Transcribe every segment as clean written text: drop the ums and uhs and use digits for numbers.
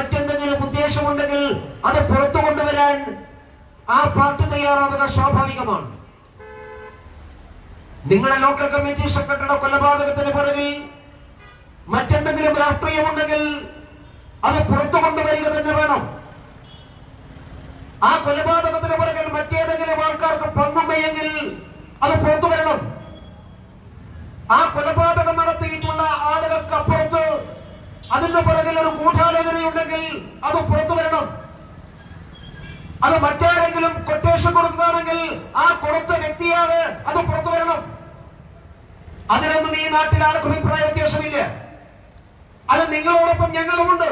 മറ്റെന്തെങ്കിലും ഉദ്ദേശമുണ്ടെങ്കിൽ അത് പുറത്തു കൊണ്ടുവരാൻ ആ പാർട്ടി തയ്യാറാവുക സ്വാഭാവികമാണ്. നിങ്ങളുടെ ലോക്കൽ കമ്മിറ്റി സെക്രട്ടറിയുടെ കൊലപാതകത്തിന് പുറകിൽ മറ്റെന്തെങ്കിലും രാഷ്ട്രീയമുണ്ടെങ്കിൽ അത് പുറത്തു കൊണ്ടുവരിക തന്നെ വേണം. ആ കൊലപാതകത്തിന് പുറകിൽ മറ്റേതെങ്കിലും ആൾക്കാർക്ക് പങ്കുണ്ടെങ്കിൽ അത് പുറത്തു വരണം. ആ കൊലപാതകം നടത്തിയിട്ടുള്ള ആളുകൾക്ക് അപ്പുറത്ത് അതിന്റെ പുറകിൽ ഒരു ഗൂഢാലോചനയുണ്ടെങ്കിൽ അത് പുറത്തു വരണം. അത് മറ്റാരെങ്കിലും കൊട്ടേഷൻ കൊടുത്തതാണെങ്കിൽ ആ കൊടുത്ത വ്യക്തിയാണ് അത് പുറത്തു വരണം. അതിനൊന്നും ഈ നാട്ടിൽ ആർക്കും അഭിപ്രായ വ്യത്യാസമില്ല. അത് നിങ്ങളോടൊപ്പം ഞങ്ങളുമുണ്ട്.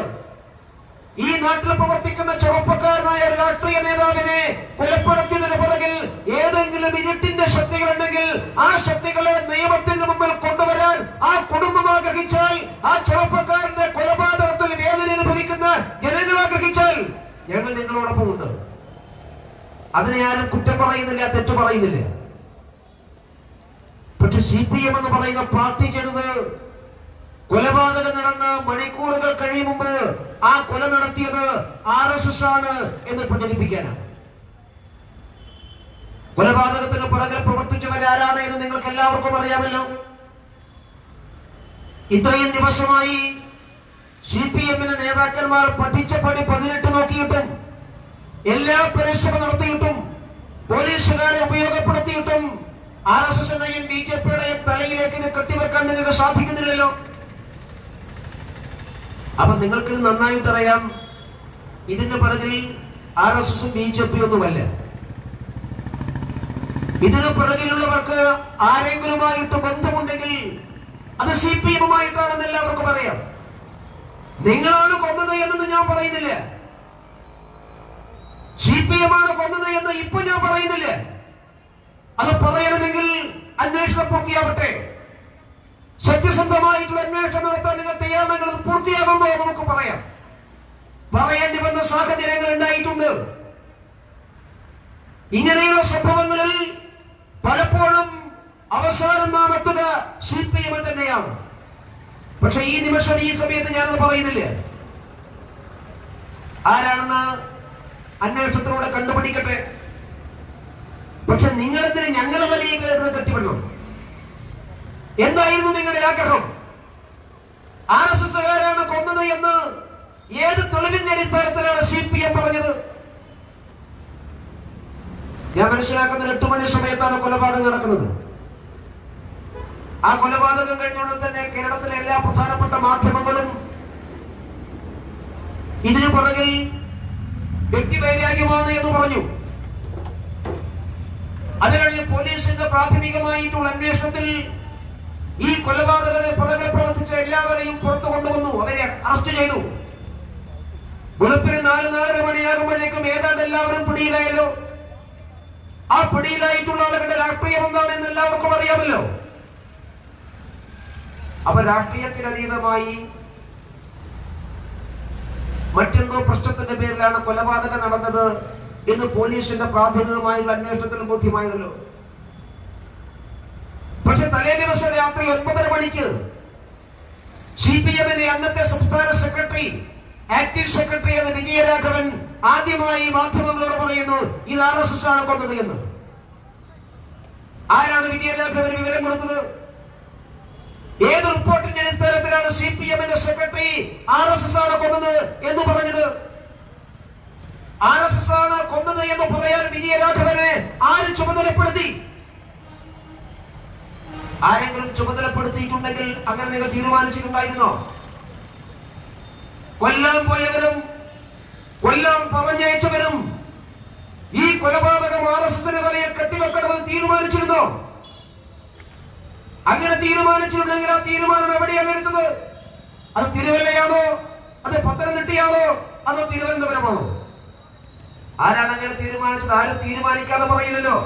ഈ നാട്ടിൽ പ്രവർത്തിക്കുന്ന ചെറുപ്പക്കാരനായ ഒരു രാഷ്ട്രീയ നേതാവിനെ കൊലപ്പെടുത്തിയതിന് പുറകിൽ ഏതെങ്കിലും ഇരുട്ടിന്റെ ശക്തികളുണ്ടെങ്കിൽ ആ ശക്തികളെ നിയമത്തിന്റെ മുമ്പിൽ കൊണ്ടുവരാൻ ആ കുടുംബം ആഗ്രഹിച്ചാൽ, ആ ചെറുപ്പക്കാരന്റെ കൊലപാതകത്തിൽ വേദന അനുഭവിക്കുന്ന ജനങ്ങൾ ആഗ്രഹിച്ചാൽ ഞങ്ങൾ നിങ്ങളോടൊപ്പം ഉണ്ട്. അതിനെ ആരും കുറ്റം പറയുന്നില്ല, തെറ്റു പറയുന്നില്ല. പക്ഷെ CPM എന്ന് പറയുന്ന പാർട്ടി ചെയ്തത് കൊലപാതകം നടന്ന് മണിക്കൂറുകൾ കഴിയും മുമ്പ് ആ കൊല നടത്തിയത് RSS ആണ് എന്ന് പ്രചരിപ്പിക്കാനാണ്. കൊലപാതകത്തിന് പുറകെ പ്രവർത്തിച്ചവരാരാണ് എന്ന് നിങ്ങൾക്ക് എല്ലാവർക്കും അറിയാമല്ലോ. ഇത്രയും ദിവസമായി CPM-ന്റെ നേതാക്കന്മാർ പഠിച്ച പടി 18 നോക്കിയിട്ടും എല്ലാ പരിശ്രമം നടത്തിയിട്ടും പോലീസുകാരെ ഉപയോഗപ്പെടുത്തിയിട്ടും RSS-ന്റെയും BJP-യുടെയും തലയിലേക്ക് ഇത് കെട്ടിവെക്കാൻ നിങ്ങൾക്ക് സാധിക്കുന്നില്ലല്ലോ. അപ്പൊ നിങ്ങൾക്ക് നന്നായിട്ട് അറിയാം, ഇതിന്റെ പിറകിൽ RSS-ഉം BJP-യും ഒന്നുമല്ല. ഇതിന് പിറകിലുള്ളവർക്ക് ആരെങ്കിലുമായിട്ട് ബന്ധമുണ്ടെങ്കിൽ അത് CPM-ഉമായിട്ടാണെന്ന് എല്ലാവർക്കും അറിയാം. നിങ്ങളാണ് കൊന്നത് എന്നൊന്നും ഞാൻ പറയുന്നില്ല. CPM-ആണ് കൊന്നത് എന്ന് ഇപ്പൊ ഞാൻ പറയുന്നില്ല. അത് പറയണമെങ്കിൽ അന്വേഷണം പൂർത്തിയാവട്ടെ. സത്യസന്ധമായിട്ടുള്ള അന്വേഷണം നടത്താൻ നിങ്ങൾ തയ്യാറാണെങ്കിൽ അത് പൂർത്തിയാകുമ്പോൾ നമുക്ക് പറയാം. പറയേണ്ടി വന്ന സാഹചര്യങ്ങൾ ഉണ്ടായിട്ടുണ്ട്. ഇങ്ങനെയുള്ള സംഭവങ്ങളിൽ പലപ്പോഴും അവസാനം നാം എത്തുക CPM തന്നെയാണ്. പക്ഷെ ഈ നിമിഷം ഈ സമയത്ത് ഞാനത് പറയുന്നില്ല. ആരാണെന്ന് അന്വേഷണത്തിലൂടെ കണ്ടുപിടിക്കട്ടെ. പക്ഷെ നിങ്ങളെന്തിന് ഞങ്ങളെ വലിയ കയറുന്നത് കെട്ടിവിടണം? എന്തായിരുന്നു നിങ്ങളുടെ ആഗ്രഹം? RSS-കാരാണ് കൊന്നത് എന്ന് ഏത് തെളിവിന്റെ അടിസ്ഥാനത്തിലാണ് CPM പറഞ്ഞത്? ഞാൻ മനസ്സിലാക്കുന്നത് 8 മണി സമയത്താണ് കൊലപാതകം നടക്കുന്നത്. ആ കൊലപാതകം കഴിഞ്ഞുകൊണ്ട് തന്നെ കേരളത്തിലെ എല്ലാ പ്രധാനപ്പെട്ട മാധ്യമങ്ങളും ഇതിനു പുറകിൽ വ്യക്തിവൈരാഗ്യമാണ് എന്ന് പറഞ്ഞു. അത് കഴിഞ്ഞ് പോലീസിന്റെ പ്രാഥമികമായിട്ടുള്ള അന്വേഷണത്തിൽ ഈ കൊലപാതകത്തിന് പുറകെ പ്രവർത്തിച്ച എല്ലാവരെയും പുറത്തു കൊണ്ടുവന്നു. അവരെ അറസ്റ്റ് ചെയ്തു. വെളുപ്പിന് 4-4:30 മണിയാകുമ്പോഴേക്കും ഏതാണ്ട് എല്ലാവരും പിടിയിലായല്ലോ. ആ പിടിയിലായിട്ടുള്ള ആളുകളുടെ രാഷ്ട്രീയം എന്താണെന്ന് എല്ലാവർക്കും അറിയാമല്ലോ. അപ്പൊ രാഷ്ട്രീയത്തിനതീതമായി മറ്റെന്തോ പ്രശ്നത്തിന്റെ പേരിലാണ് കൊലപാതകം നടന്നത് എന്ന് പോലീസിന്റെ പ്രാഥമികമായുള്ള അന്വേഷണത്തിൽ ബോധ്യമായതല്ലോ. പക്ഷെ തലേ ദിവസം രാത്രി 9:30 മണിക്ക് CPM-ന്റെ അന്നത്തെ സംസ്ഥാന സെക്രട്ടറി, ആക്ടിംഗ് സെക്രട്ടറി എന്ന വിജയരാഘവൻ ആദ്യമായി മാധ്യമങ്ങളോട് പറയുന്നു ഇത് RSS ആണ് കൊന്നത് എന്ന്. ആരാണ് വിജയരാഘവന് വിവരം കൊടുത്തത്? ഏത് റിപ്പോർട്ടിന്റെ അടിസ്ഥാനത്തിലാണ് CPM-ന്റെ സെക്രട്ടറി RSS ആണ് കൊന്നത് എന്ന് പറഞ്ഞത്? RSS ആണ് കൊന്നത് എന്ന് പറയാൻ വിജയരാഘവനെ ആര് ചുമതലപ്പെടുത്തി? ആരെങ്കിലും ചുമതലപ്പെടുത്തിയിട്ടുണ്ടെങ്കിൽ അങ്ങനെ നിങ്ങൾ തീരുമാനിച്ചിട്ടുണ്ടായിരുന്നോ? കൊല്ലാൻ പോയവരും കൊല്ലാൻ പറഞ്ഞയച്ചവരും ഈ കൊലപാതകം RSS-ന്റെ തലയിൽ കെട്ടിവെക്കണമെന്ന് തീരുമാനിച്ചിരുന്നോ? അങ്ങനെ തീരുമാനിച്ചിട്ടുണ്ടെങ്കിൽ ആ തീരുമാനം എവിടെയാണ് എടുത്തത്? അത് തിരുവല്ലയാണോ, അത് പത്തനംതിട്ടയാണോ, അതോ തിരുവനന്തപുരമാണോ? ആരാണ് അങ്ങനെ തീരുമാനിച്ചത്? ആരും തീരുമാനിക്കാതെ പറയില്ലല്ലോ.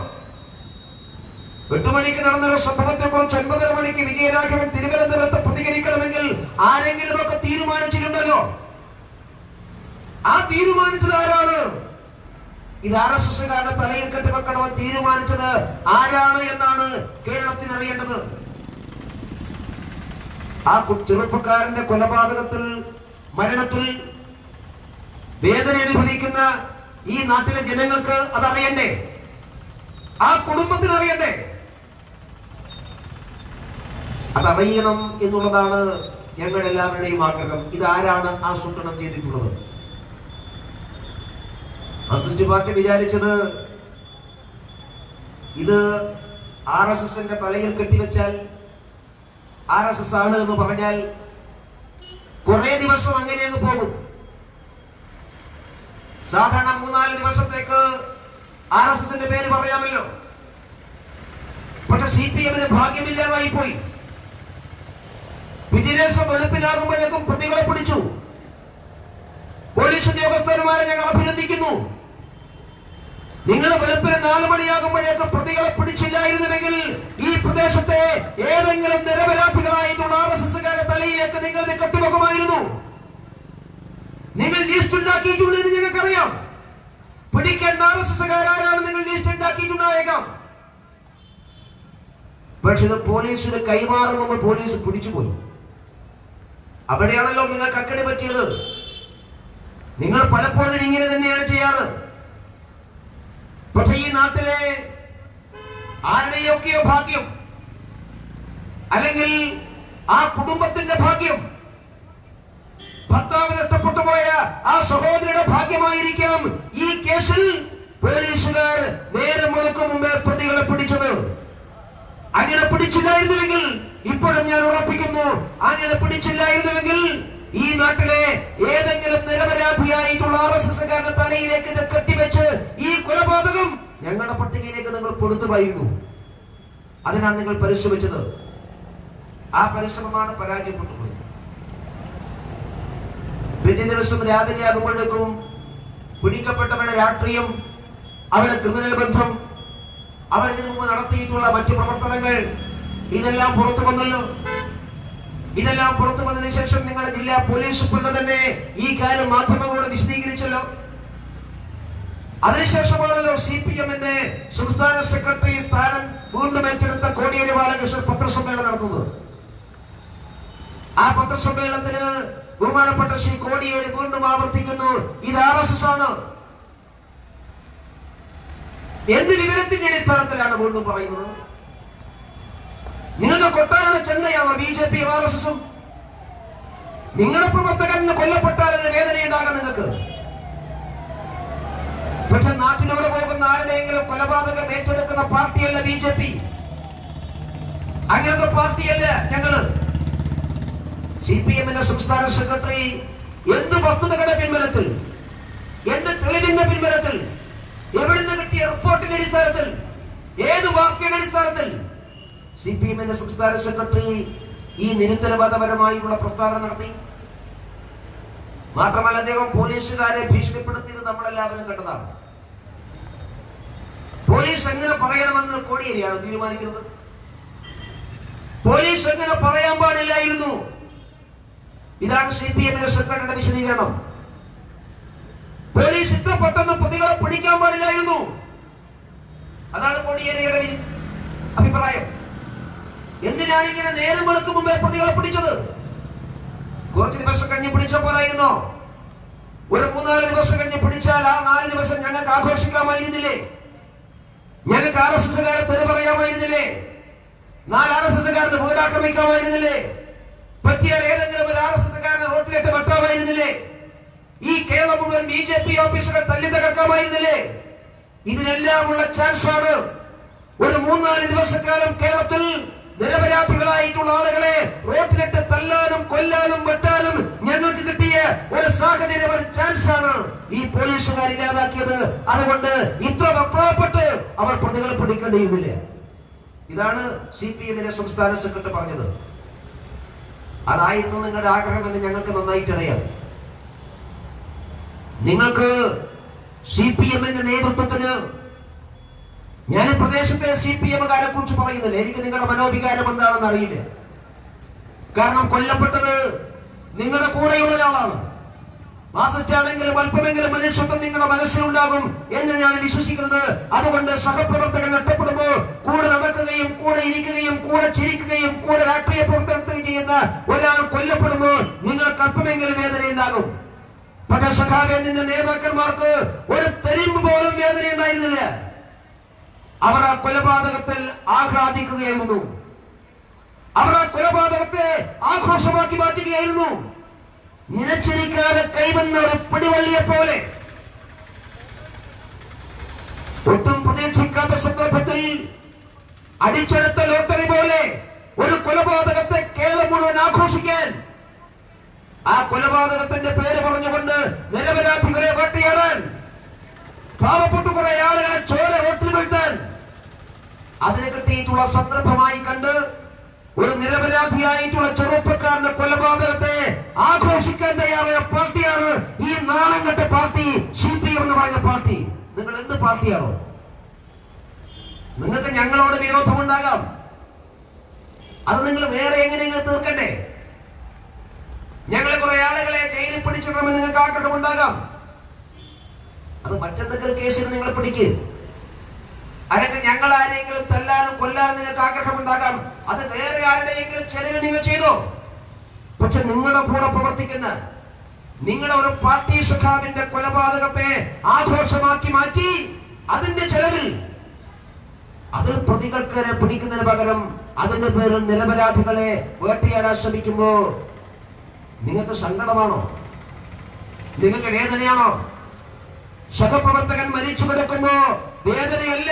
8 മണിക്ക് നടന്നൊരു സംഭവത്തെ കുറിച്ച് 9:30 മണിക്ക് വിജയരാഘവൻ തിരുവനന്തപുരത്ത് പ്രതികരിക്കണമെങ്കിൽ ആരെങ്കിലും ഒക്കെ തീരുമാനിച്ചിട്ടുണ്ടല്ലോ. ആ തീരുമാനിച്ചത് ആരാണ്? ഇത് RSS-കാരുടെ തലയിൽ കെട്ടിവെക്കണമെന്ന് തീരുമാനിച്ചത് ആരാണ് എന്നാണ് കേരളത്തിന് അറിയേണ്ടത്. ആ ചെറുപ്പക്കാരന്റെ കൊലപാതകത്തിൽ, മരണത്തിൽ വേദന അനുഭവിക്കുന്ന ഈ നാട്ടിലെ ജനങ്ങൾക്ക് അതറിയണ്ടേ? ആ കുടുംബത്തിന് അറിയണ്ടേ? അതറിയണം എന്നുള്ളതാണ് ഞങ്ങൾ എല്ലാവരുടെയും ആഗ്രഹം. ഇതാരാണ് ആസൂത്രണം ചെയ്തിട്ടുള്ളത്? മാർക്സിസ്റ്റ് പാർട്ടി വിചാരിച്ചത് ഇത് RSSന്റെ തലയിൽ കെട്ടിവെച്ചാൽ RSS ആണ് എന്ന് പറഞ്ഞാൽ കുറെ ദിവസം അങ്ങനെ പോകും. സാധാരണ 3-4 ദിവസത്തേക്ക് RSSന്റെ പേര് പറയാമല്ലോ. പക്ഷെ CPMന് ഭാഗ്യമില്ലാതായി പോയി. പിറ്റേ ദിവസം വെളുപ്പിനാകുമ്പോഴേക്കും പ്രതികളെ പിടിച്ചു. പോലീസ് ഉദ്യോഗസ്ഥന്മാരെ ഞങ്ങൾ അഭിനന്ദിക്കുന്നു. നിങ്ങൾ വെളുപ്പിന് 4 മണിയാകുമ്പോഴേക്കും പ്രതികളെ പിടിച്ചില്ലായിരുന്നുവെങ്കിൽ ഈ പ്രദേശത്തെ ഏതെങ്കിലും നിരപരാധികളായിട്ടുള്ള RSSകാരുടെ തലയിലേക്ക് നിങ്ങൾ കെട്ടിവെക്കുമായിരുന്നു. നിങ്ങൾ ലിസ്റ്റ് ഉണ്ടാക്കിയിട്ടുണ്ടെന്ന് ഞങ്ങൾക്കറിയാം. പിടിക്കേണ്ട RSSകാരാണ് നിങ്ങൾ ലിസ്റ്റ് ഉണ്ടാക്കിയിട്ടുണ്ടായേക്കാം. പക്ഷെ ഇത് പോലീസിന് കൈമാറുമ്പോൾ പോലീസ് പിടിച്ചുപോയി. അവിടെയാണല്ലോ നിങ്ങൾക്ക് അക്കടി പറ്റിയത്. നിങ്ങൾ പലപ്പോഴും ഇങ്ങനെ തന്നെയാണ് ചെയ്യാറ്. പക്ഷെ ഈ നാട്ടിലെ ആരുടെയൊക്കെയോ ഭാഗ്യം, അല്ലെങ്കിൽ ആ കുടുംബത്തിന്റെ ഭാഗ്യം, ഭർത്താവ് നഷ്ടപ്പെട്ടു പോയ ആ സഹോദരിയുടെ ഭാഗ്യമായിരിക്കാം ഈ കേസിൽ പോലീസുകാർ നേരം മുഴുക്കും മുമ്പേ പ്രതികളെ പിടിച്ചത്. അങ്ങനെ പിടിച്ചില്ലായിരുന്നുവെങ്കിൽ, ഇപ്പോഴും ഞാൻ ഉറപ്പിക്കുന്നു, അങ്ങനെ പിടിച്ചില്ലായിരുന്നുവെങ്കിൽ ഈ നാട്ടിലെ ഏതെങ്കിലും നിരപരാധിയായിട്ടുള്ള RSSകാരുടെ തലയിലേക്ക് ഇത് കെട്ടിവെച്ച് ഈ കൊലപാതകം ഞങ്ങളുടെ പട്ടികയിലേക്ക് നിങ്ങൾ കൊടുത്തുമായിരുന്നു. അതിനാണ് നിങ്ങൾ പരിശ്രമിച്ചത്. ആ പരിശ്രമമാണ് പരാജയപ്പെട്ടു പോയത്. പിറ്റേ ദിവസം രാവിലെ ആകുമ്പോഴേക്കും പിടിക്കപ്പെട്ടവരുടെ രാഷ്ട്രീയം, അവരുടെ ക്രിമിനൽ ബന്ധം, അവർ ഇതിനു മുമ്പ് നടത്തിയിട്ടുള്ള മറ്റു പ്രവർത്തനങ്ങൾ, ഇതെല്ലാം പുറത്തു വന്നല്ലോ. ഇതെല്ലാം പുറത്തു വന്നതിന് ശേഷം നിങ്ങളുടെ ജില്ലാ പോലീസ് സൂപ്രണ്ട് തന്നെ ഈ കാര്യം മാധ്യമങ്ങളോട് വിശദീകരിച്ചല്ലോ. അതിനുശേഷമാണല്ലോ CPMന്റെ സംസ്ഥാന സെക്രട്ടറി സ്ഥാനം വീണ്ടും ഏറ്റെടുത്ത കോടിയേരി ബാലകൃഷ്ണൻ പത്രസമ്മേളനം നടത്തുന്നത്. ആ പത്രസമ്മേളനത്തിന് ബഹുമാനപ്പെട്ട ശ്രീ കോടിയേരി വീണ്ടും ആവർത്തിക്കുന്നു, ഇത് RSS ആണ്. എന്ത് വിവരത്തിന്റെ അടിസ്ഥാനത്തിലാണ് വീണ്ടും പറയുന്നത്? നിങ്ങളുടെ കൊട്ടാരയുടെ ചെണ്ടയാണോ BJP RSSും? നിങ്ങളുടെ പ്രവർത്തകന് കൊല്ലപ്പെട്ടാൽ വേദനയുണ്ടാകാം നിങ്ങൾക്ക്. പക്ഷെ നാട്ടിലൂടെ പോകുന്ന ആരുടെയെങ്കിലും കൊലപാതകം ഏറ്റെടുക്കുന്ന പാർട്ടിയല്ല BJP. അങ്ങനത്തെ പാർട്ടിയല്ല ഞങ്ങള്. CPMന്റെ സംസ്ഥാന സെക്രട്ടറി എന്ത് വസ്തുതകളുടെ പിൻബലത്തിൽ, എന്ത് തെളിവിന്റെ പിൻബലത്തിൽ, എവിടുന്ന് കിട്ടിയ റിപ്പോർട്ടിന്റെ അടിസ്ഥാനത്തിൽ, ഏത് വാർത്തയുടെ അടിസ്ഥാനത്തിൽ CPMന്റെ സംസ്ഥാന സെക്രട്ടറി ഈ നിരുത്തരവാദപരമായുള്ള പ്രസ്താവന നടത്തി? മാത്രമല്ല അദ്ദേഹം പോലീസുകാരെ ഭീഷണിപ്പെടുത്തിയത് നമ്മളെല്ലാവരും കണ്ടതാണ്. പോലീസ് എങ്ങനെ പറയണമെന്ന് കോടിയേരിയാണ് തീരുമാനിക്കുന്നത്. പോലീസ് എങ്ങനെ പറയാൻ പാടില്ലായിരുന്നു. ഇതാണ് CPMന്റെ സെക്രട്ടറിയുടെ വിശദീകരണം. പോലീസ് ഇത്ര പെട്ടെന്ന് പ്രതികളെ പിടിക്കാൻ പാടില്ലായിരുന്നു. അതാണ് കോടിയേരിയുടെ അഭിപ്രായം. എന്തിനാണ് ഇങ്ങനെ നേരം വെളുക്കും മുമ്പേ പ്രതികളെ പിടിച്ചത്? കുറച്ച് ദിവസം കഴിഞ്ഞ് പിടിച്ച പോലായിരുന്നോ? ഒരു 3-4 ദിവസം കഴിഞ്ഞ് പിടിച്ചാൽ ആ 4 ദിവസം ഞങ്ങൾക്ക് ആഘോഷിക്കാമായിരുന്നില്ലേ? ഞങ്ങൾക്ക് RSSകാരെ തെറി പറയാമായിരുന്നില്ലേ? 4 RSSകാരുടെ വീട് ആക്രമിക്കാമായിരുന്നില്ലേ? പറ്റിയാൽ ഏതെങ്കിലും ഒരു RSSകാരനെ റോട്ടിലിട്ട് വെട്ടാമായിരുന്നില്ലേ? ഈ കേരളം മുഴുവൻ BJP ഓഫീസുകൾ തല്ലി തകർക്കാമായിരുന്നില്ലേ? ഇതിനെല്ലാമുള്ള ചാൻസ് ആണ്. ഒരു 3-4 ദിവസക്കാലം കേരളത്തിൽ നിരപരാധികളായിട്ടുള്ള ആളുകളെ റോട്ടിലിട്ട് തല്ലാനും കൊല്ലാനും വെട്ടാനും ഞങ്ങൾക്ക് കിട്ടിയ ഒരു സാഹചര്യം, ഒരു ചാൻസ് ആണ് ഈ പോലീസുകാർ ഇല്ലാതാക്കിയത്. അതുകൊണ്ട് ഇത്ര വെപ്രാളപ്പെട്ട് അവർ പ്രതികളെ പിടിക്കേണ്ടിയിരുന്നില്ല. ഇതാണ് CPMന്റെ സംസ്ഥാന സെക്രട്ടറി പറഞ്ഞത്. അതായിരുന്നു നിങ്ങളുടെ ആഗ്രഹമെന്ന് ഞങ്ങൾക്ക് നന്നായിട്ട് അറിയാം. നിങ്ങൾക്ക് CPMന്റെ നേതൃത്വത്തിന്, ഞാൻ പ്രദേശത്തെ CPMകാരെ കുറിച്ച് പറയുന്നില്ല, എനിക്ക് നിങ്ങളുടെ മനോവികാരം എന്താണെന്ന് അറിയില്ല. കാരണം കൊല്ലപ്പെട്ടത് നിങ്ങളുടെ കൂടെയുള്ള ഒരാളാണ്. മാസച്ചാണെങ്കിലും അല്പമെങ്കിലും മനുഷ്യത്വം നിങ്ങളുടെ മനസ്സിലുണ്ടാകും എന്ന് ഞാൻ വിശ്വസിക്കുന്നത്. അതുകൊണ്ട് സഹപ്രവർത്തകൻ നഷ്ടപ്പെടുമ്പോൾ കൂടെ നടക്കുകയും കൂടെ ഇരിക്കുകയും കൂടെ ചിരിക്കുകയും കൂടെ രാഷ്ട്രീയ പ്രവർത്തനം ചെയ്യുന്ന ഒരാൾ കൊല്ലപ്പെടുമ്പോൾ നിങ്ങൾക്ക് അല്പമെങ്കിലും വേദന ഉണ്ടാകും. പക്ഷേ സഖാവേ, നിന്റെ നേതാക്കന്മാർക്ക് ഒരു തെരുമ്പ് പോലും വേദന ഉണ്ടായിരുന്നില്ല. അവർ ആ കൊലപാതകത്തിൽ ആഹ്ലാദിക്കുകയായിരുന്നു. അവർ ആ കൊലപാതകത്തെ ആഘോഷമാക്കി മാറ്റുകയായിരുന്നു. നിലച്ചിരിക്കാതെ കൈവന്ന ഒരു പിടിവള്ളിയെ പോലെ, ഒട്ടും പ്രതീക്ഷിക്കാത്ത സന്ദർഭത്തിൽ അടിച്ചെടുത്ത ലോട്ടറി പോലെ ഒരു കൊലപാതകത്തെ കേരളം മുഴുവൻ ആഘോഷിക്കാൻ, ആ കൊലപാതകത്തിന്റെ പേര് പറഞ്ഞുകൊണ്ട് നിരപരാധികളെ വേട്ടയാടാൻ, പാവപ്പെട്ട കുറെ ആളുകളെ ചോര ഒട്ടിൽ വീഴ്ത്താൻ, അതിന് കിട്ടിയിട്ടുള്ള സന്ദർഭമായി കണ്ട് ഒരു നിരപരാധിയായിട്ടുള്ള ചെറുപ്പക്കാരന്റെ കൊലപാതകത്തെ ആഘോഷിക്കാൻ തയ്യാറായ പാർട്ടിയാണ് ഈ നാണം കെട്ട പാർട്ടി CPM എന്ന് പറയുന്ന പാർട്ടി. നിങ്ങൾ എന്ത് പാർട്ടിയാണോ? നിങ്ങൾക്ക് ഞങ്ങളോട് വിരോധമുണ്ടാകാം, അത് നിങ്ങൾ വേറെ എങ്ങനെയെങ്കിലും തീർക്കണ്ടേ. ഞങ്ങളെ കുറെ ആളുകളെ ജയിലിൽ പിടിച്ചിടണമെന്ന് നിങ്ങൾക്ക് ആഗ്രഹമുണ്ടാകാം, അത് മറ്റെന്തെങ്കിലും കേസിൽ നിങ്ങൾ പിടിക്ക്. അല്ലെങ്കിൽ ഞങ്ങൾ ആരെങ്കിലും തല്ലാനും കൊല്ലാനും നിങ്ങൾക്ക് ആഗ്രഹമുണ്ടാകാം, അത് വേറെ ആരുടെയെങ്കിലും ചെലവ് നിങ്ങൾ ചെയ്തോ. പക്ഷെ നിങ്ങളുടെ കൂടെ പ്രവർത്തിക്കുന്ന നിങ്ങളുടെ ഒരു പാർട്ടി സഖാവിന്റെ കൊലപാതകത്തെ ആഘോഷമാക്കി മാറ്റി അതിന്റെ ചെലവിൽ അതിൽ പ്രതികൾക്ക് പിടിക്കുന്നതിന് പകരം അതിന്റെ പേരിൽ നിരപരാധികളെ വേട്ടയാടാൻ ശ്രമിക്കുമ്പോ നിങ്ങൾക്ക് സങ്കടമാണോ? നിങ്ങൾക്ക് വേദനയാണോ? സഹപ്രവർത്തകൻ മരിച്ചു കിടക്കുമ്പോ വേദനയല്ല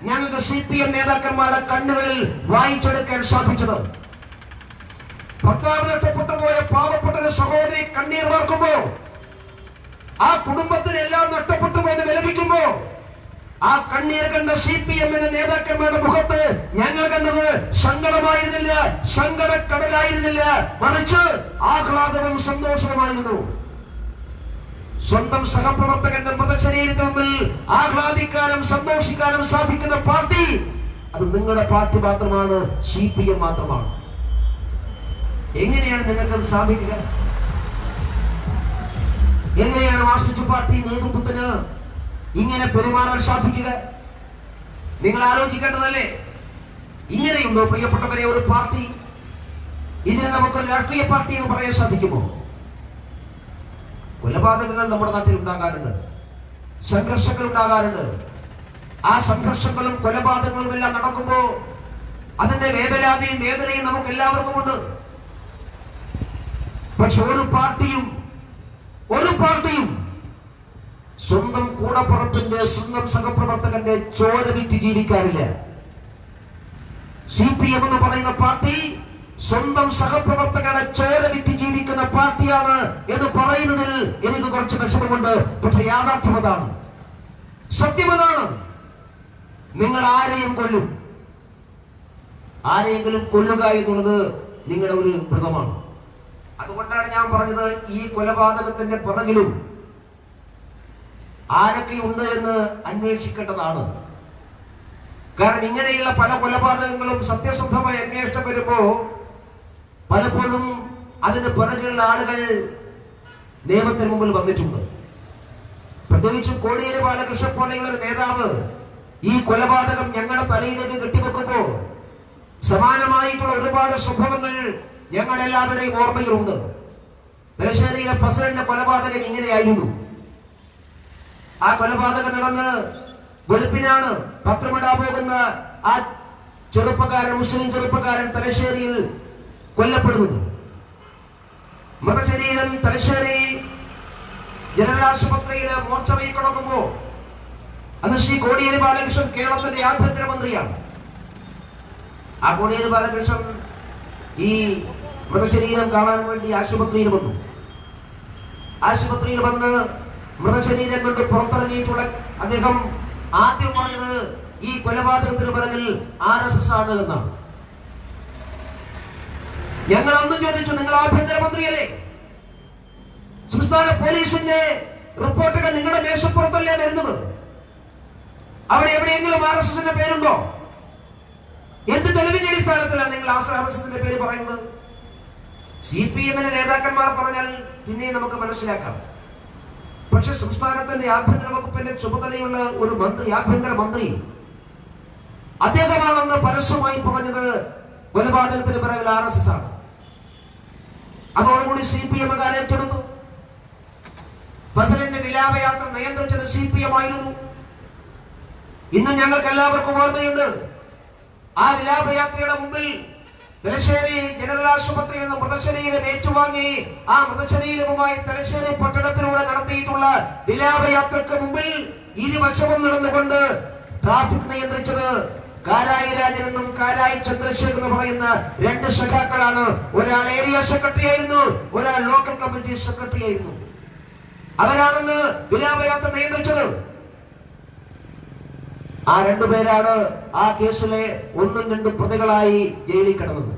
ഞങ്ങൾക്ക് CPM നേതാക്കന്മാരുടെ കണ്ണുകളിൽ വായിച്ചെടുക്കാൻ സാധിച്ചത്. ഭർത്താവ് നഷ്ടപ്പെട്ടു പോയ പാവപ്പെട്ട സഹോദരി കണ്ണീർ വാർക്കുമ്പോ, ആ കുടുംബത്തിനെല്ലാം നഷ്ടപ്പെട്ടു പോയെന്ന് വിലപിക്കുമ്പോ, ആ കണ്ണീർ കണ്ട CPM നേതാക്കന്മാരുടെ മുഖത്ത് ഞങ്ങൾ കണ്ടത് സങ്കടമായിരുന്നില്ല, സങ്കടക്കടലായിരുന്നില്ല, മറിച്ച് ആഹ്ലാദവും സന്തോഷവുമായിരുന്നു. സ്വന്തം സഹപ്രവർത്തകന്റെ മൃതശരീരത്തിന് മുമ്പിൽ ആഹ്ലാദിക്കാനും സന്തോഷിക്കാനും സാധിക്കുന്ന പാർട്ടി അത് നിങ്ങളുടെ പാർട്ടി മാത്രമാണ്, CPM മാത്രമാണ്. എങ്ങനെയാണ് നിങ്ങൾക്കത് സാധിക്കുക? എങ്ങനെയാണ് മാർക്സിസ്റ്റ് പാർട്ടി നേതൃത്വത്തിന് ഇങ്ങനെ പെരുമാറാൻ സാധിക്കുക? നിങ്ങൾ ആലോചിക്കേണ്ടതല്ലേ? ഇങ്ങനെയുണ്ടോ പ്രിയപ്പെട്ടവരെ ഒരു പാർട്ടി? ഇതിന് നമുക്കൊരു രാഷ്ട്രീയ പാർട്ടി എന്ന് പറയാൻ സാധിക്കുമോ? കൊലപാതകങ്ങൾ നമ്മുടെ നാട്ടിൽ ഉണ്ടാകാറുണ്ട്, സംഘർഷങ്ങൾ ഉണ്ടാകാറുണ്ട്. ആ സംഘർഷങ്ങളും കൊലപാതകങ്ങളും എല്ലാം നടക്കുമ്പോ അതിന്റെ വേദനാദിയും വേദനയും നമുക്ക് എല്ലാവർക്കും ഉണ്ട്. പക്ഷെ ഒരു പാർട്ടിയും സ്വന്തം കൂടപ്പുറപ്പിന്റെ സ്വന്തം സഹപ്രവർത്തകന്റെ ചോര വിറ്റ് ജീവിക്കാറില്ല. CPM എന്ന് പറയുന്ന പാർട്ടി സ്വന്തം സഹപ്രവർത്തകരുടെ ചോര വിറ്റ് ജീവിക്കുന്ന പാർട്ടിയാണ് എന്ന് പറയുന്നതിൽ എനിക്ക് കുറച്ച് വിഷമമുണ്ട്. പക്ഷെ യാഥാർത്ഥ്യം അതാണ്, സത്യമതാണ്. നിങ്ങൾ ആരെയും കൊല്ലും, ആരെയെങ്കിലും കൊല്ലുക എന്നുള്ളത് നിങ്ങളുടെ ഒരു വ്രതമാണ്. അതുകൊണ്ടാണ് ഞാൻ പറഞ്ഞത്, ഈ കൊലപാതകത്തിന്റെ പിറകിലും ആരൊക്കെ ഉണ്ട് എന്ന് അന്വേഷിക്കേണ്ടതാണ്. കാരണം ഇങ്ങനെയുള്ള പല കൊലപാതകങ്ങളും സത്യസന്ധമായ അന്വേഷണം വരുമ്പോ പലപ്പോഴും അതിന് പിറകിലുള്ള ആളുകൾ നിയമത്തിന് മുമ്പിൽ വന്നിട്ടുണ്ട്. പ്രത്യേകിച്ചും കോടിയേരി ബാലകൃഷ്ണൻ പോലെയുള്ള ഒരു നേതാവ് ഈ കൊലപാതകം ഞങ്ങളുടെ തലയിലേക്ക് കെട്ടിവെക്കുമ്പോ സമാനമായിട്ടുള്ള ഒരുപാട് സംഭവങ്ങൾ ഞങ്ങളെല്ലാവരുടെയും ഓർമ്മയിലുണ്ട്. തലശ്ശേരിയിലെ ഫസലിന്റെ കൊലപാതകം ഇങ്ങനെയായിരുന്നു. ആ കൊലപാതകം നടന്ന് വെളുപ്പിനാണ് പത്രമിടാൻ പോകുന്ന ആ ചെറുപ്പക്കാരൻ, മുസ്ലിം ചെറുപ്പക്കാരൻ തലശ്ശേരിയിൽ കൊല്ലപ്പെടുന്നു. മൃതശരീരം തലശ്ശേരി ജനറൽ ആശുപത്രിയിലെ മോർച്ചറിയിൽ കിടക്കുമ്പോ അന്ന് ശ്രീ കോടിയേരി ബാലകൃഷ്ണൻ കേരളത്തിന്റെ ആഭ്യന്തരമന്ത്രിയാണ്. ആ കോടിയേരി ബാലകൃഷ്ണൻ ഈ മൃതശരീരം കാണാൻ വേണ്ടി ആശുപത്രിയിൽ വന്നു. ആശുപത്രിയിൽ വന്ന് മൃതശരീരം കൊണ്ട് പുറത്തിറങ്ങിയിട്ടുള്ള അദ്ദേഹം ആദ്യം പറഞ്ഞത് ഈ കൊലപാതകത്തിന് പിറകിൽ RSS ആണ് എന്നാണ്. ഞങ്ങൾ അന്നും ചോദിച്ചു, നിങ്ങൾ ആഭ്യന്തരമന്ത്രിയല്ലേ? സംസ്ഥാന പോലീസിന്റെ റിപ്പോർട്ടുകൾ നിങ്ങളുടെ മേശപ്പുറത്തല്ലേ വരുന്നത്? അവിടെ എവിടെയെങ്കിലും RSSന്റെ പേരുണ്ടോ? എന്ത് തെളിവിന്റെ അടിസ്ഥാനത്തിലാണ് നിങ്ങൾ RSSന്റെ പേര് പറയുന്നത്? CPM നേതാക്കന്മാർ പറഞ്ഞാൽ പിന്നെ നമുക്ക് മനസ്സിലാക്കാം. പക്ഷെ സംസ്ഥാനത്തിന്റെ ആഭ്യന്തര വകുപ്പിന്റെ ചുമതലയുള്ള ഒരു മന്ത്രി, ആഭ്യന്തരമന്ത്രി, അദ്ദേഹമാണെന്ന് പരസ്യമായി പറഞ്ഞത് കൊലപാതകത്തിന് പിറകിൽ RSS ആണ്. അതോടുകൂടി CPM ഏറ്റെടുത്തു. വിലാപയാത്ര നിയന്ത്രിച്ചത് CPM ആയിരുന്നു. ഇന്ന് ഞങ്ങൾക്ക് എല്ലാവർക്കും ഓർമ്മയുണ്ട്. ആ വിലാപയാത്രയുടെ മുമ്പിൽ തലശ്ശേരി ജനറൽ ആശുപത്രിയിൽ നിന്ന് മൃതശരീരം ഏറ്റുവാങ്ങി ആ മൃതശരീരവുമായി തലശ്ശേരി പട്ടണത്തിലൂടെ നടത്തിയിട്ടുള്ള വിലാപയാത്രക്ക് മുമ്പിൽ ഇരുവശവും നടന്നുകൊണ്ട് ട്രാഫിക് നിയന്ത്രിച്ചത് കാരായി രാജനെന്നും കാരായി ചന്ദ്രശേഖർ എന്ന് പറയുന്ന രണ്ട് സഖാക്കളാണ്. ഒരാൾ ഏരിയ സെക്രട്ടറി ആയിരുന്നു, ഒരാൾ ലോക്കൽ കമ്മിറ്റി സെക്രട്ടറി ആയിരുന്നു. അവരാണെന്ന് വിലാപയാത്ര നിയന്ത്രിച്ചത്. ആ രണ്ടുപേരാണ് ആ കേസിലെ 1-2 പ്രതികളായി ജയിലിൽ കിടന്നത്.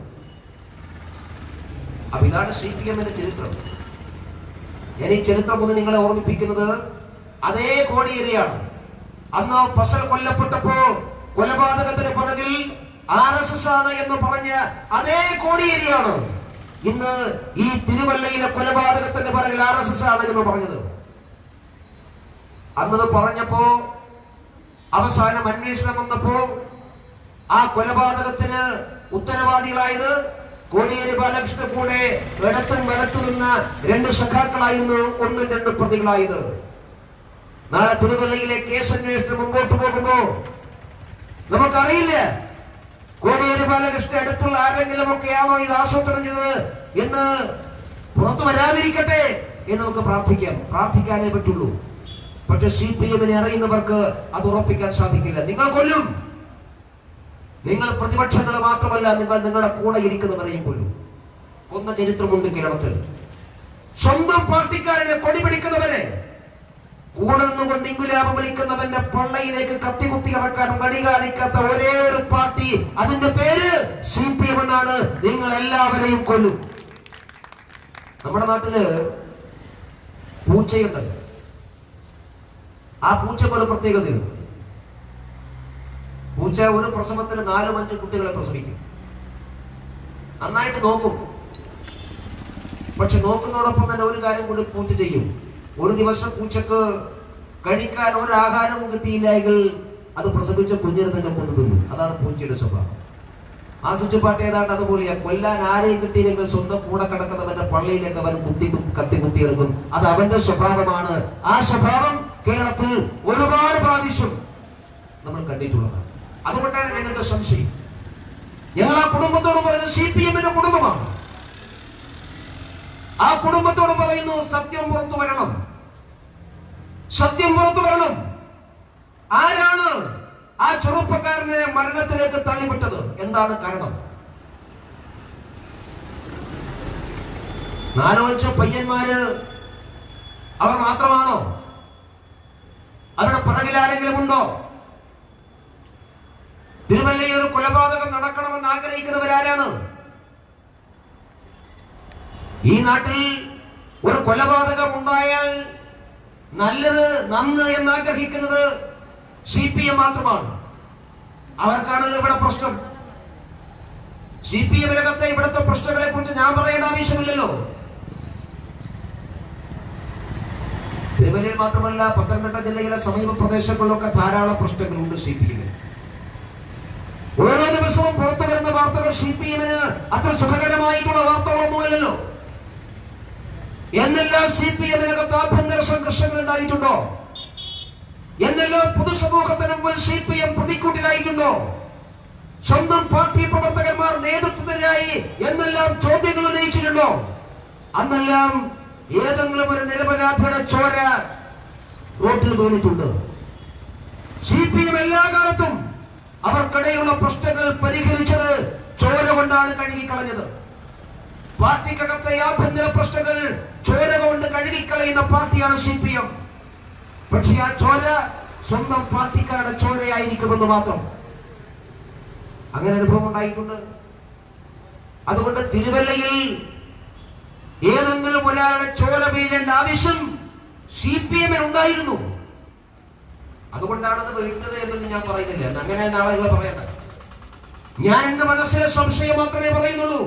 അപ്പൊ ഇതാണ് CPM-ന്റെ ചരിത്രം. ഞാൻ ഈ ചരിത്രം ഒന്ന് നിങ്ങളെ ഓർമ്മിപ്പിക്കുന്നത് അതേ കോടിയേരിയാണ്. അന്ന് ഫസൽ കൊല്ലപ്പെട്ടപ്പോ കൊലപാതകത്തിന് പുറകിൽ RSS ആണ് എന്ന് പറഞ്ഞ അതേ കോടിയേരിയാണ് ഇന്ന് ഈ തിരുവല്ലയിലെ കൊലപാതകത്തിന്റെ പുറകിൽ RSS ആണ് എന്ന് പറഞ്ഞത്. അന്നത് പറഞ്ഞപ്പോ അവസാനം അന്വേഷണം വന്നപ്പോ ആ കൊലപാതകത്തിന് ഉത്തരവാദികളായത് കോടിയേരി ബാലകൃഷ്ണൻ കൂടെ ഇടത്തും വലത്തു നിന്ന 2 സഖാക്കളായിരുന്നു 1-2 പ്രതികളായത്. നാളെ തിരുവല്ലയിലെ കേസന്വേഷണം മുമ്പോട്ട് പോകുമ്പോ നമുക്കറിയില്ല കോടിയേരി ബാലകൃഷ്ണൻ അടുത്തുള്ള ആരെങ്കിലും ഒക്കെയാണോ ഇത് ആസൂത്രണം ചെയ്തത് എന്ന് പുറത്തു വരാതിരിക്കട്ടെ എന്ന് നമുക്ക് പ്രാർത്ഥിക്കാനേ പറ്റുള്ളൂ. പക്ഷെ CPM-നെ അറിയുന്നവർക്ക് അത് ഉറപ്പിക്കാൻ സാധിക്കില്ല. നിങ്ങൾ കൊല്ലും, നിങ്ങൾ പ്രതിപക്ഷങ്ങൾ മാത്രമല്ല, നിങ്ങൾ നിങ്ങളുടെ കൂടെ ഇരിക്കുന്നവരെയും കൊല്ലും. കൊന്ന ചരിത്രമുണ്ട് കേരളത്തിൽ. സ്വന്തം പാർട്ടിക്കാരനെ കൊടി പിടിക്കുന്നവരെ കൂടെ നിന്നുകൊണ്ട് ഇംഗുലാപം വിളിക്കുന്നവന്റെ പള്ളയിലേക്ക് കത്തികുത്തി ഇറക്കാൻ മടി കാണിക്കാത്ത ഒരേ ഒരു പാർട്ടി, അതിന്റെ പേര് CPM എന്നാണ്. നിങ്ങൾ എല്ലാവരെയും കൊല്ലും. നമ്മുടെ നാട്ടില് പൂച്ചയുണ്ട്. ആ പൂച്ചക്ക് ഒരു പ്രത്യേകതയുണ്ട്. പൂച്ച ഒരു പ്രസവത്തിൽ 4-5 കുട്ടികളെ പ്രസവിക്കും. നന്നായിട്ട് നോക്കും. പക്ഷെ നോക്കുന്നതോടൊപ്പം തന്നെ ഒരു കാര്യം കൂടി പൂച്ച ചെയ്യും. ഒരു ദിവസം പൂച്ചക്ക് കഴിക്കാൻ ഒരാഹാരവും കിട്ടിയില്ലെങ്കിൽ അത് പ്രസവിച്ച കുഞ്ഞിനെ തന്നെ കൊണ്ടുവന്നു. അതാണ് പൂച്ചയുടെ സ്വഭാവം. ആ ചുറ്റുപാട്ട് ഏതാണ്ട് അതുപോലെയാ. കൊല്ലാൻ ആരെയും കിട്ടിയില്ലെങ്കിൽ സ്വന്തം കൂടെ കിടക്കുന്നവന്റെ പള്ളിയിലേക്ക് അവൻ കത്തി കുത്തിയിറങ്ങും. അത് അവന്റെ സ്വഭാവമാണ്. ആ സ്വഭാവം കേരളത്തിൽ ഒരുപാട് പ്രാവശ്യം നമ്മൾ കണ്ടിട്ടുള്ളതാണ്. അതുകൊണ്ടാണ് ഞങ്ങളുടെ സംശയം. ഞങ്ങൾ ആ കുടുംബത്തോട് പറയുന്നത് CPM-ന്റെ കുടുംബമാണ്. ആ കുടുംബത്തോട് പറയുന്നു സത്യം പുറത്തു വരണം, സത്യം പുറത്തു വരണം. ആരാണ് ആ ചെറുപ്പക്കാരനെ മരണത്തിലേക്ക് തള്ളിവിട്ടത്? എന്താണ് കാരണം? 4-5 പയ്യന്മാര് അവർ മാത്രമാണോ? അവരുടെ പിറകിൽ ആരെങ്കിലും ഉണ്ടോ? തിരുവല്ലയിൽ ഒരു കൊലപാതകം നടക്കണമെന്ന് ആഗ്രഹിക്കുന്നവരാരാണ്? ഈ നാട്ടിൽ ഒരു കൊലപാതകം ഉണ്ടായാൽ നന്ന് എന്ന് ആഗ്രഹിക്കുന്നത് CPM മാത്രമാണ്. അവർക്കാണല്ലോ ഇവിടെ പ്രശ്നം. CPM-നകത്തെ ഇവിടുത്തെ പ്രശ്നങ്ങളെ കുറിച്ച് ഞാൻ പറയേണ്ട ആവശ്യമില്ലല്ലോ. തിരുവല്ലയിൽ മാത്രമല്ല, പത്തനംതിട്ട ജില്ലയിലെ സമീപ പ്രദേശങ്ങളിലൊക്കെ ധാരാളം പ്രശ്നങ്ങളുണ്ട് CPM-ന്. ഓരോ ദിവസവും പുറത്തു വരുന്ന വാർത്തകൾ CPM-ന് അത്ര സുഖകരമായിട്ടുള്ള വാർത്തകളൊന്നുമല്ലല്ലോ. എന്നെല്ലാം CPM-നകത്ത് ആഭ്യന്തര സംഘർഷങ്ങൾ ഉണ്ടായിട്ടുണ്ടോ? എന്നെല്ലാം പൊതുസമൂഹത്തിന് മുമ്പിൽ CPM പ്രതിക്കൂട്ടിലായിട്ടുണ്ടോ? സ്വന്തം പാർട്ടി പ്രവർത്തകന്മാർ നേതൃത്വത്തിനായി എന്നെല്ലാം ചോദ്യങ്ങൾ ഉന്നയിച്ചിട്ടുണ്ടോ? അന്നെല്ലാം ഏതെങ്കിലും ഒരു നിരപരാധിയുടെ ചോര റോട്ടിൽ വീണിട്ടുണ്ട്. CPM എല്ലാ കാലത്തും അവർക്കിടയിലുള്ള പ്രശ്നങ്ങൾ പരിഹരിച്ചത് ചോര കൊണ്ടാണ് കഴുകിക്കളഞ്ഞത്. പാർട്ടിക്കകത്തെ ആഭ്യന്തര പ്രശ്നങ്ങൾ ചോര കൊണ്ട് കഴുകിക്കളയുന്ന പാർട്ടിയാണ് CPM. പക്ഷെ ആ ചോര സ്വന്തം പാർട്ടിക്കാരുടെ ചോരയായിരിക്കുമെന്ന് മാത്രം. അങ്ങനെ അനുഭവം ഉണ്ടായിട്ടുണ്ട്. അതുകൊണ്ട് തിരുവല്ലയിൽ ഏതെങ്കിലും ഒരാളുടെ ചോര വീഴേണ്ട ആവശ്യം CPM-ന് ഉണ്ടായിരുന്നു. അതുകൊണ്ടാണത് വീഴ്ന്നത് എന്ന് ഞാൻ പറയുന്നില്ല. അങ്ങനെ ആളുകൾ പറയണ്ട. ഞാൻ എന്റെ മനസ്സിലെ സംശയം മാത്രമേ പറയുന്നുള്ളൂ.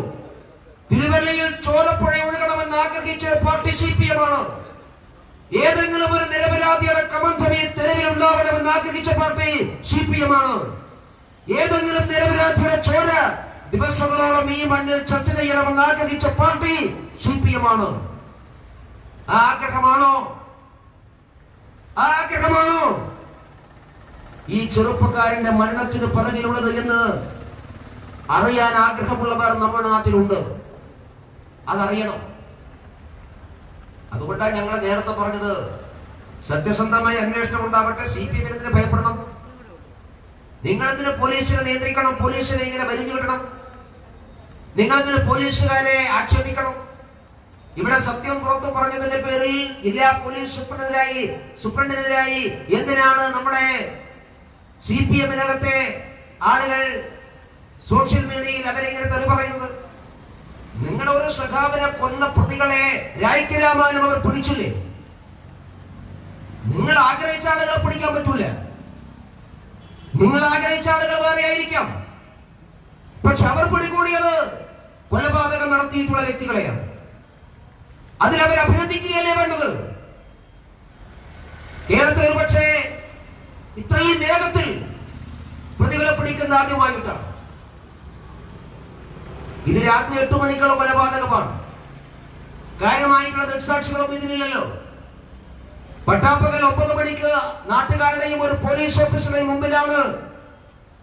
തിരുവല്ലയിൽ ചോരപ്പുഴ ഒഴുകണമെന്ന് ആഗ്രഹിച്ച പാർട്ടി CPM-ആണ്. ഏതെങ്കിലും ഒരു നിരപരാധിയുടെ കമന്തമേ തെരുവിലുണ്ടാവണമെന്ന് ആഗ്രഹിച്ച പാർട്ടി CPM-ആണ്. ഏതെങ്കിലും നിരപരാധിയുടെ ചോര ദിവസങ്ങളോളം ഈ മണ്ണിൽ ചർച്ച ചെയ്യണമെന്ന് ആഗ്രഹിച്ച പാർട്ടി CPM-ആണ്. ആ ആഗ്രഹമാണോ ആഗ്രഹമാണോ ഈ ചെറുപ്പക്കാരന്റെ മരണത്തിന് പിറകിലുള്ളത് എന്ന് അറിയാൻ ആഗ്രഹമുള്ളവർ നമ്മുടെ നാട്ടിലുണ്ട്. അതറിയണം. അതുകൊണ്ടാണ് ഞങ്ങൾ നേരത്തെ പറഞ്ഞത്, സത്യസന്ധമായ അന്വേഷണം ഉണ്ടാവട്ടെ. CPM എന്തിനു ഭയപ്പെടണം? നിങ്ങളെന്തിന് പോലീസിനെ നിയന്ത്രിക്കണം? പോലീസിനെ ഇങ്ങനെ വലിഞ്ഞു വിടണം? നിങ്ങളെന്തിന് പോലീസുകാരെ ആക്ഷേപിക്കണം? ഇവിടെ സത്യം പുറത്തു പറഞ്ഞതിന്റെ പേരിൽ ജില്ലാ പോലീസ് സൂപ്രണ്ടിനെതിരായി എന്തിനാണ് നമ്മുടെ CPM-നകത്തെ ആളുകൾ സോഷ്യൽ മീഡിയയിൽ അവരെങ്ങനെ തെറി പറയുന്നത്? നിങ്ങളുടെ ഒരു സഖാവിനെ കൊന്ന പ്രതികളെ രായ്ക്കരാമാനും അവർ പിടിച്ചില്ലേ? നിങ്ങൾ ആഗ്രഹിച്ച ആളുകളെ പിടിക്കാൻ പറ്റൂല. നിങ്ങൾ ആഗ്രഹിച്ച ആളുകൾ വേറെ ആയിരിക്കാം. പക്ഷെ അവർ പിടികൂടിയത് കൊലപാതകം നടത്തിയിട്ടുള്ള വ്യക്തികളെയാണ്. അതിലവർ അഭിനന്ദിക്കുകയല്ലേ വേണ്ടത്? കേരളത്തിൽ ഒരു പക്ഷേ ഇത്രയും വേഗത്തിൽ പ്രതികളെ പിടിക്കുന്ന ആദ്യമായിട്ടാണ്. ഇത് രാത്രി 8 മണിക്കുള്ള കൊലപാതകമാണ്. കാര്യമായിട്ടുള്ള ദൃക്സാക്ഷികളൊന്നും ഇതിലില്ലല്ലോ. പട്ടാപ്പകൽ 9 മണിക്ക് നാട്ടുകാരുടെയും ഒരു പോലീസ് ഓഫീസറുടെയും മുമ്പിലാണ്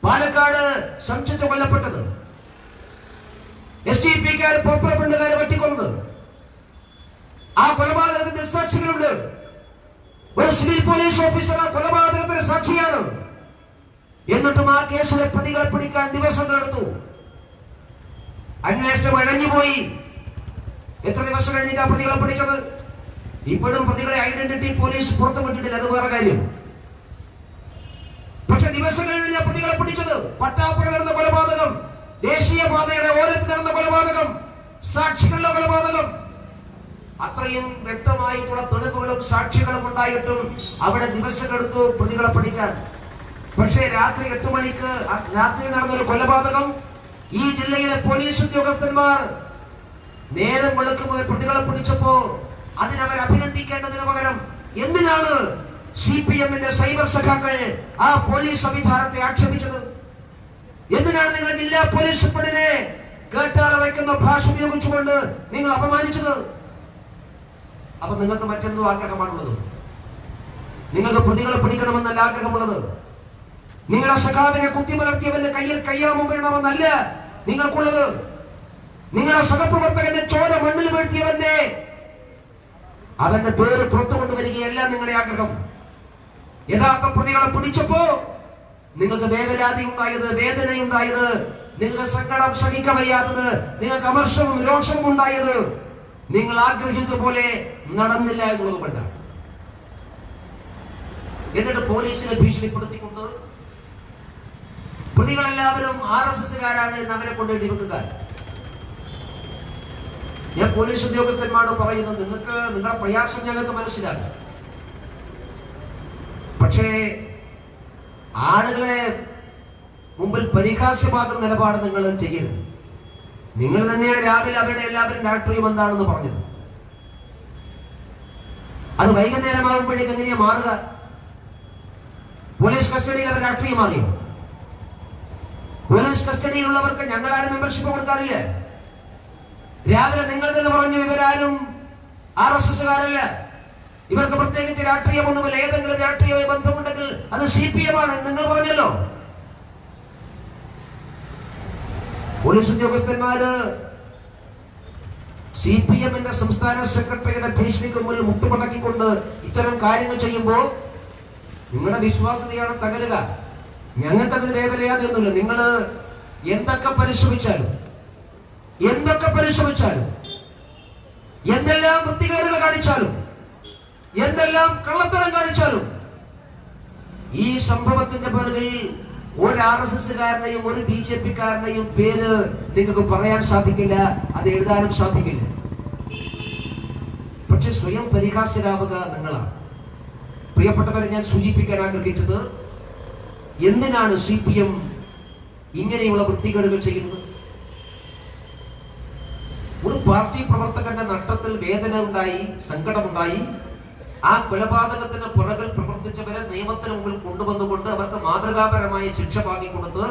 പാലക്കാട് സംശുദ്ധ കൊല്ലപ്പെട്ടത്. SDPക്കാർ പോപ്പുലർ ഫ്രണ്ടുകാരെ വെട്ടിക്കൊന്നത്. ആ കൊലപാതകത്തിന്റെ ദൃക്സാക്ഷികളുണ്ട്. ഒരു സിവിൽ പോലീസ് ഓഫീസർ ആ കൊലപാതകത്തിന് സാക്ഷിയാണ്. എന്നിട്ടും ആ കേസിലെ പ്രതികളെ പിടിക്കാൻ ദിവസങ്ങൾ എടുത്തു. അന്വേഷണം ഇഴഞ്ഞുപോയി. എത്ര ദിവസം കഴിഞ്ഞിട്ട് ആ പ്രതികളെ പിടിച്ചത്? ഇപ്പോഴും പ്രതികളെ ഐഡന്റിറ്റി പോലീസ് പുറത്തു വിട്ടിട്ടില്ല. അത് വേറെ കാര്യം. പക്ഷെ ദിവസങ്ങൾ കഴിഞ്ഞ പ്രതികളെ പിടിച്ചത്. പട്ടാപ്പുഴ നടന്ന കൊലപാതകം, ദേശീയപാതയുടെ ഓരത്ത് നടന്ന കൊലപാതകം, സാക്ഷികളുടെ കൊലപാതകം, അത്രയും വ്യക്തമായിട്ടുള്ള തെളിവുകളും സാക്ഷികളും ഉണ്ടായിട്ടും അവിടെ ദിവസങ്ങളെടുത്തു പ്രതികളെ പിടിക്കാൻ. പക്ഷേ രാത്രി 8 മണിക്ക് രാത്രി നടന്നൊരു കൊലപാതകം ഈ ജില്ലയിലെ പോലീസ് ഉദ്യോഗസ്ഥന്മാർ നേരം വെളുക്കുമ്പോൾ പ്രതികളെ പിടിച്ചപ്പോ അതിനവർ അഭിനന്ദിക്കേണ്ടതിന് പകരം എന്തിനാണ് CPM-ന്റെ സൈബർ സഖാക്കൾ ആ പോലീസ് സംവിധാനത്തെ ആക്ഷേപിച്ചത്? എന്തിനാണ് നിങ്ങൾ ജില്ലാ പോലീസ് സൂപ്രണ്ടിനെ കേട്ടാറെ വയ്ക്കുന്ന ഭാഷ ഉപയോഗിച്ചുകൊണ്ട് നിങ്ങൾ അപമാനിച്ചത്? അപ്പൊ നിങ്ങൾക്ക് മറ്റെന്തോ ആഗ്രഹമാണുള്ളത്. നിങ്ങൾക്ക് പ്രതികളെ പിടിക്കണമെന്നല്ല ആഗ്രഹമുള്ളത്. നിങ്ങളുടെ സഖാവിനെ കുത്തിമലർത്തിയവന്റെ കയ്യിൽ കയ്യാമം വീഴണമെന്നല്ല നിങ്ങൾക്കുള്ളത്. നിങ്ങളുടെ സഹപ്രവർത്തകന്റെ ചോര മണ്ണിൽ വീഴ്ത്തിയവന്റെ അവന്റെ പേര് പുറത്തു കൊണ്ടുവരികയല്ല നിങ്ങളുടെ ആഗ്രഹം. യഥാർത്ഥ പ്രതികളെ പിടിച്ചപ്പോ നിങ്ങൾക്ക് വേവലാതി ഉണ്ടായത്, വേദനയുണ്ടായത്, നിങ്ങൾക്ക് സങ്കടം സഹിക്കാൻ വയ്യാത്തത്, നിങ്ങൾക്ക് അമർഷവും രോഷവും ഉണ്ടായത് നിങ്ങൾ ആഗ്രഹിച്ചതുപോലെ നടന്നില്ല എന്നുള്ളത് കൊണ്ടാണ്. എന്നിട്ട് പോലീസിനെ ഭീഷണിപ്പെടുത്തിക്കൊണ്ട് പ്രതികളെല്ലാവരും RSSകാരാണ് എന്ന് അവരെ കൊണ്ടുപോയി വെക്കുക. ഞാൻ പോലീസ് ഉദ്യോഗസ്ഥന്മാരോട് പറയുന്നത്, നിങ്ങൾക്ക് നിങ്ങളുടെ പ്രയാസം ഞങ്ങൾക്ക് മനസ്സിലാകും. പക്ഷേ ആളുകളെ മുമ്പിൽ പരിഹാസ്യമാക്കുന്ന നിലപാട് നിങ്ങൾ ചെയ്യരുത്. നിങ്ങൾ തന്നെയാണ് രാവിലെ അവരുടെ എല്ലാവരും രാഷ്ട്രീയം എന്താണെന്ന് പറഞ്ഞത്. അത് വൈകുന്നേരമാകുമ്പോഴേക്ക് എങ്ങനെയാ മാറുക? പോലീസ് കസ്റ്റഡിയിൽ അവർ രാഷ്ട്രീയം മാറിയോ? പോലീസ് കസ്റ്റഡിയിലുള്ളവർക്ക് ഞങ്ങളാരും മെമ്പർഷിപ്പ് കൊടുക്കാറില്ല. രാവിലെ നിങ്ങൾ തന്നെ പറഞ്ഞു ഇവരാരും RSSകാരല്ല, ഇവർക്ക് പ്രത്യേകിച്ച് രാഷ്ട്രീയമൊന്നുമില്ല, ഏതെങ്കിലും രാഷ്ട്രീയമായി ബന്ധമുണ്ടെങ്കിൽ അത് CPM ആണ് നിങ്ങൾ പറഞ്ഞല്ലോ. പോലീസ് ഉദ്യോഗസ്ഥന്മാര് CPM-ന്റെ സംസ്ഥാന സെക്രട്ടറിയുടെ ഭീഷണിക്ക് മുന്നിൽ മുട്ടുപടക്കിക്കൊണ്ട് ഇത്തരം കാര്യങ്ങൾ ചെയ്യുമ്പോൾ നിങ്ങളുടെ വിശ്വാസ്യതയാണ് തകരുക. ഞങ്ങൾക്കതിന് വേവലയാതൊന്നുമില്ല. നിങ്ങൾ എന്തൊക്കെ പരിശ്രമിച്ചാലും എന്തെല്ലാം വൃത്തികേടുകൾ കാണിച്ചാലും എന്തെല്ലാം കള്ളത്തരം കാണിച്ചാലും ഈ സംഭവത്തിന്റെ പിറകിൽ ഒരു RSSകാരനെയും ഒരു BJP-കാരനെയും പേര് നിങ്ങൾക്ക് പറയാൻ സാധിക്കില്ല, അത് എഴുതാനും സാധിക്കില്ല. പക്ഷെ സ്വയം പരിഹാസ്യരാവുക നിങ്ങളാണ്. പ്രിയപ്പെട്ടവരെ, ഞാൻ സൂചിപ്പിക്കാൻ ആഗ്രഹിച്ചത്, എന്തിനാണ് CPM ഇങ്ങനെയുള്ള വൃത്തികേടുകൾ ചെയ്യുന്നത്? ഒരു പാർട്ടി പ്രവർത്തകന്റെ നഷ്ടത്തിൽ വേദന ഉണ്ടായി, സങ്കടമുണ്ടായി. ആ കൊലപാതകത്തിന് പുറകിൽ പ്രവർത്തിച്ചവരെ നിയമത്തിന് മുമ്പിൽ കൊണ്ടുവന്നുകൊണ്ട് അവർക്ക് മാതൃകാപരമായ ശിക്ഷ വാങ്ങിക്കൊടുത്ത്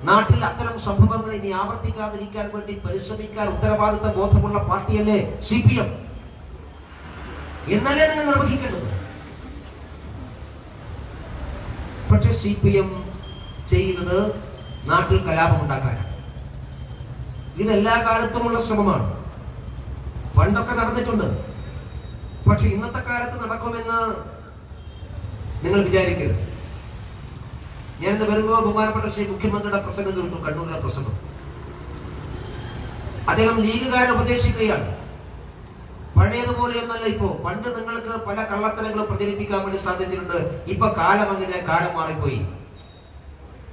നാട്ടിൽ അത്തരം സംഭവങ്ങൾ ഇനി ആവർത്തിക്കാതിരിക്കാൻ വേണ്ടി പരിശ്രമിക്കാൻ ഉത്തരവാദിത്ത ബോധമുള്ള പാർട്ടിയല്ലേ CPM. എന്നല്ലേ നിങ്ങൾ നിർവഹിക്കേണ്ടത്. പക്ഷെ CPM ചെയ്യുന്നത് നാട്ടിൽ കലാപമുണ്ടാക്കാനാണ്. ഇതെല്ലാ കാലത്തുമുള്ള ശ്രമമാണ്. പണ്ടൊക്കെ നടന്നിട്ടുണ്ട്. പക്ഷെ ഇന്നത്തെ കാലത്ത് നടക്കുമെന്ന് നിങ്ങൾ വിചാരിക്കരുത്. ഞാനിന്ന് വരുമ്പോൾ ബഹുമാനപ്പെട്ട മുഖ്യമന്ത്രിയുടെ പ്രസംഗം കേട്ടു, കണ്ണൂരിലെ പ്രസംഗം. അദ്ദേഹം ലീഗുകാരെ ഉപദേശിക്കുകയാണ്. പഴയതുപോലെയൊന്നല്ല ഇപ്പോ. പണ്ട് നിങ്ങൾക്ക് പല കള്ളത്തരങ്ങളും പ്രചരിപ്പിക്കാൻ വേണ്ടി സാധിച്ചിട്ടുണ്ട്. ഇപ്പൊ കാലം അങ്ങനെ, കാലം മാറിപ്പോയി.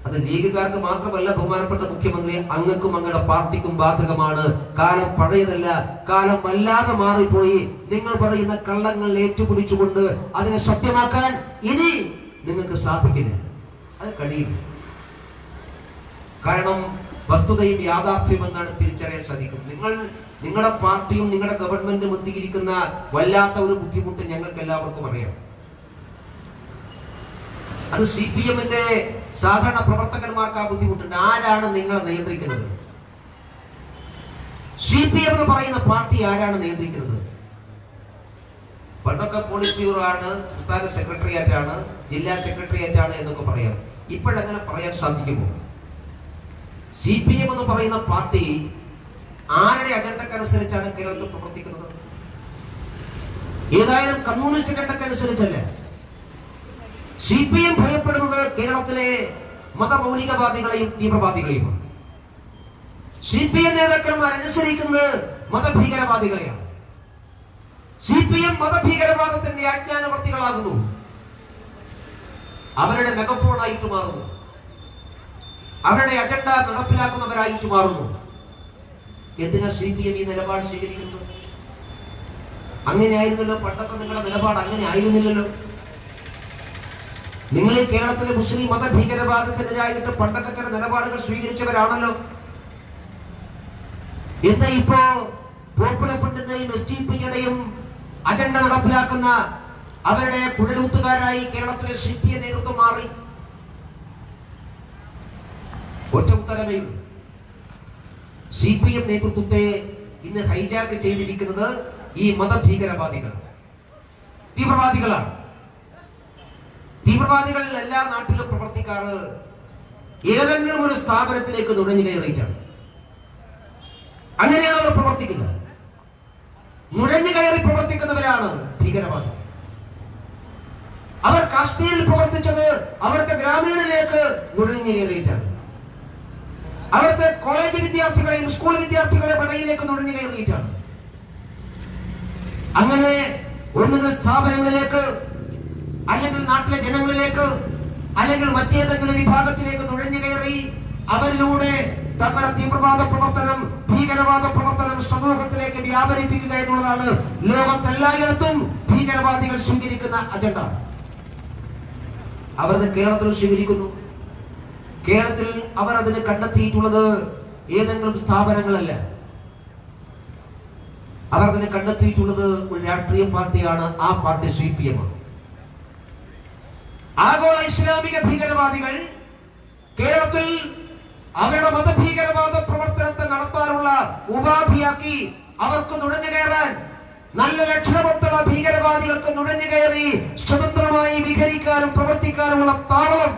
അത് ലീഗുകാർക്ക് മാത്രമല്ല ബഹുമാനപ്പെട്ട മുഖ്യമന്ത്രി, അങ്ങക്കും അങ്ങയുടെ പാർട്ടിക്കും ബാധകമാണ്. കാലം പഴയതല്ല, കാലം വല്ലാതെ മാറിപ്പോയി. നിങ്ങൾ പറയുന്ന കള്ളങ്ങൾ ഏറ്റുപിടിച്ചുകൊണ്ട് അതിനെ സത്യമാക്കാൻ ഇനി നിങ്ങൾക്ക് സാധിക്കില്ല, അത് കഴിയില്ല. കാരണം വസ്തുതയും യാഥാർത്ഥ്യം എന്നാണ് തിരിച്ചറിയാൻ സാധിക്കും. നിങ്ങളുടെ പാർട്ടിയും നിങ്ങളുടെ ഗവൺമെന്റും എത്തിയിരിക്കുന്ന വല്ലാത്ത ഒരു ബുദ്ധിമുട്ട് ഞങ്ങൾക്ക് എല്ലാവർക്കും അറിയാം. അത് CPMന്റെ സാധാരണ പ്രവർത്തകന്മാർക്ക് ആ ബുദ്ധിമുട്ടുണ്ട്. ആരാണ് നിങ്ങളെ നിയന്ത്രിക്കുന്നത്? CPM എന്ന് പറയുന്ന പാർട്ടി ആരാണ് നിയന്ത്രിക്കുന്നത്? പണ്ടൊക്കെ പോളിറ്റ് ബ്യൂറോ ആണ്, സംസ്ഥാന സെക്രട്ടേറിയറ്റ് ആണ്, ജില്ലാ സെക്രട്ടേറിയറ്റ് ആണ് എന്നൊക്കെ പറയാം. ഇപ്പോഴങ്ങനെ പറയാൻ സാധിക്കുമോ? CPM എന്ന് പറയുന്ന പാർട്ടി ആരുടെ അജണ്ടക്കനുസരിച്ചാണ് കേരളത്തിൽ പ്രവർത്തിക്കുന്നത്? ഏതായാലും കമ്മ്യൂണിസ്റ്റ് അജണ്ടക്കനുസരിച്ചല്ല. CPM ഭയപ്പെടുന്നത് കേരളത്തിലെ മതമൗലികവാദികളെയും തീവ്രവാദികളെയുമാണ്. CPM നേതാക്കന്മാർ അനുസരിക്കുന്നത് മതഭീകരവാദികളെയാണ്. CPM മതഭീകരവാദത്തിന്റെ അജ്ഞാനവർത്തികളാകുന്നു. അവരുടെ മെഗഫോണായിട്ട് മാറുന്നു. അവരുടെ അജണ്ട നടപ്പിലാക്കുന്നവരായിട്ട് മാറുന്നു. എന്തിനാ CPM ഈ നിലപാട് സ്വീകരിക്കുന്നത്? അങ്ങനെ ആയിരുന്നല്ലോ പണ്ടൊക്കെ. നിങ്ങളുടെ നിലപാട് അങ്ങനെ ആയിരുന്നില്ലല്ലോ. നിങ്ങൾ ഈ കേരളത്തിലെ മുസ്ലിം മത ഭീകരവാദത്തിനെതിരായിട്ട് പണ്ടൊക്കെ ചില നിലപാടുകൾ സ്വീകരിച്ചവരാണല്ലോ. എന്ന് ഇപ്പോ പോപ്പുലർ ഫ്രണ്ടിന്റെയും SDPയുടെയും അജണ്ട നടപ്പിലാക്കുന്ന അവരുടെ കുഴലൂത്തുകാരായി കേരളത്തിലെ CPM നേതൃത്വം മാറി. ഒറ്റ ഉത്തരമേ. CPM നേതൃത്വത്തെ ഇന്ന് ഹൈജാക്ക് ചെയ്തിരിക്കുന്നത് ഈ മതഭീകരവാദികൾ, തീവ്രവാദികളാണ്. തീവ്രവാദികൾ എല്ലാ നാട്ടിലും പ്രവർത്തിക്കാറ് ഏതെങ്കിലും ഒരു സ്ഥാപനത്തിലേക്ക് നുഴഞ്ഞു കയറിയിട്ടാണ്. അങ്ങനെയാണ് അവർ പ്രവർത്തിക്കുന്നത്. നുഴഞ്ഞു കയറി പ്രവർത്തിക്കുന്നവരാണ് ഭീകരവാദികൾ. അവർ കാശ്മീരിൽ പ്രവർത്തിച്ചത് അവർക്ക് ഗ്രാമീണയിലേക്ക് നുഴഞ്ഞു കയറിയിട്ടാണ്. അവിടുത്തെ കോളേജ് വിദ്യാർത്ഥികളെയും സ്കൂൾ വിദ്യാർത്ഥികളെയും ഇടയിലേക്ക് നുഴഞ്ഞു കയറിയിട്ടാണ്. അങ്ങനെ ഒന്നുകിൽ സ്ഥാപനങ്ങളിലേക്ക്, അല്ലെങ്കിൽ നാട്ടിലെ ജനങ്ങളിലേക്ക്, അല്ലെങ്കിൽ മറ്റേതെങ്കിലും വിഭാഗത്തിലേക്ക് നുഴഞ്ഞു കയറി അവരിലൂടെ തങ്ങളുടെ തീവ്രവാദ പ്രവർത്തനം, ഭീകരവാദ പ്രവർത്തനം സമൂഹത്തിലേക്ക് വ്യാപരിപ്പിക്കുക എന്നുള്ളതാണ് ലോകത്തെല്ലായിടത്തും ഭീകരവാദികൾ സ്വീകരിക്കുന്ന അജണ്ട. അവർ കേരളത്തിൽ സ്വീകരിക്കുന്നു. കേരളത്തിൽ അവർ അതിന് കണ്ടെത്തിയിട്ടുള്ളത് ഏതെങ്കിലും സ്ഥാപനങ്ങളല്ല. അവർ അതിന് കണ്ടെത്തിയിട്ടുള്ളത് ഒരു രാഷ്ട്രീയ പാർട്ടിയാണ്. ആ പാർട്ടി CPM ആണ്. ആഗോള ഇസ്ലാമിക ഭീകരവാദികൾ കേരളത്തിൽ അവരുടെ മതഭീകരവാദ പ്രവർത്തനത്തെ നടത്താനുള്ള ഉപാധിയാക്കി അവർക്ക് നുഴഞ്ഞു കയറാൻ, നല്ല ലക്ഷണമൊത്തുള്ള ഭീകരവാദികൾക്ക് നുഴഞ്ഞു കയറി സ്വതന്ത്രമായി വിഹരിക്കാനും പ്രവർത്തിക്കാനുമുള്ള താവളം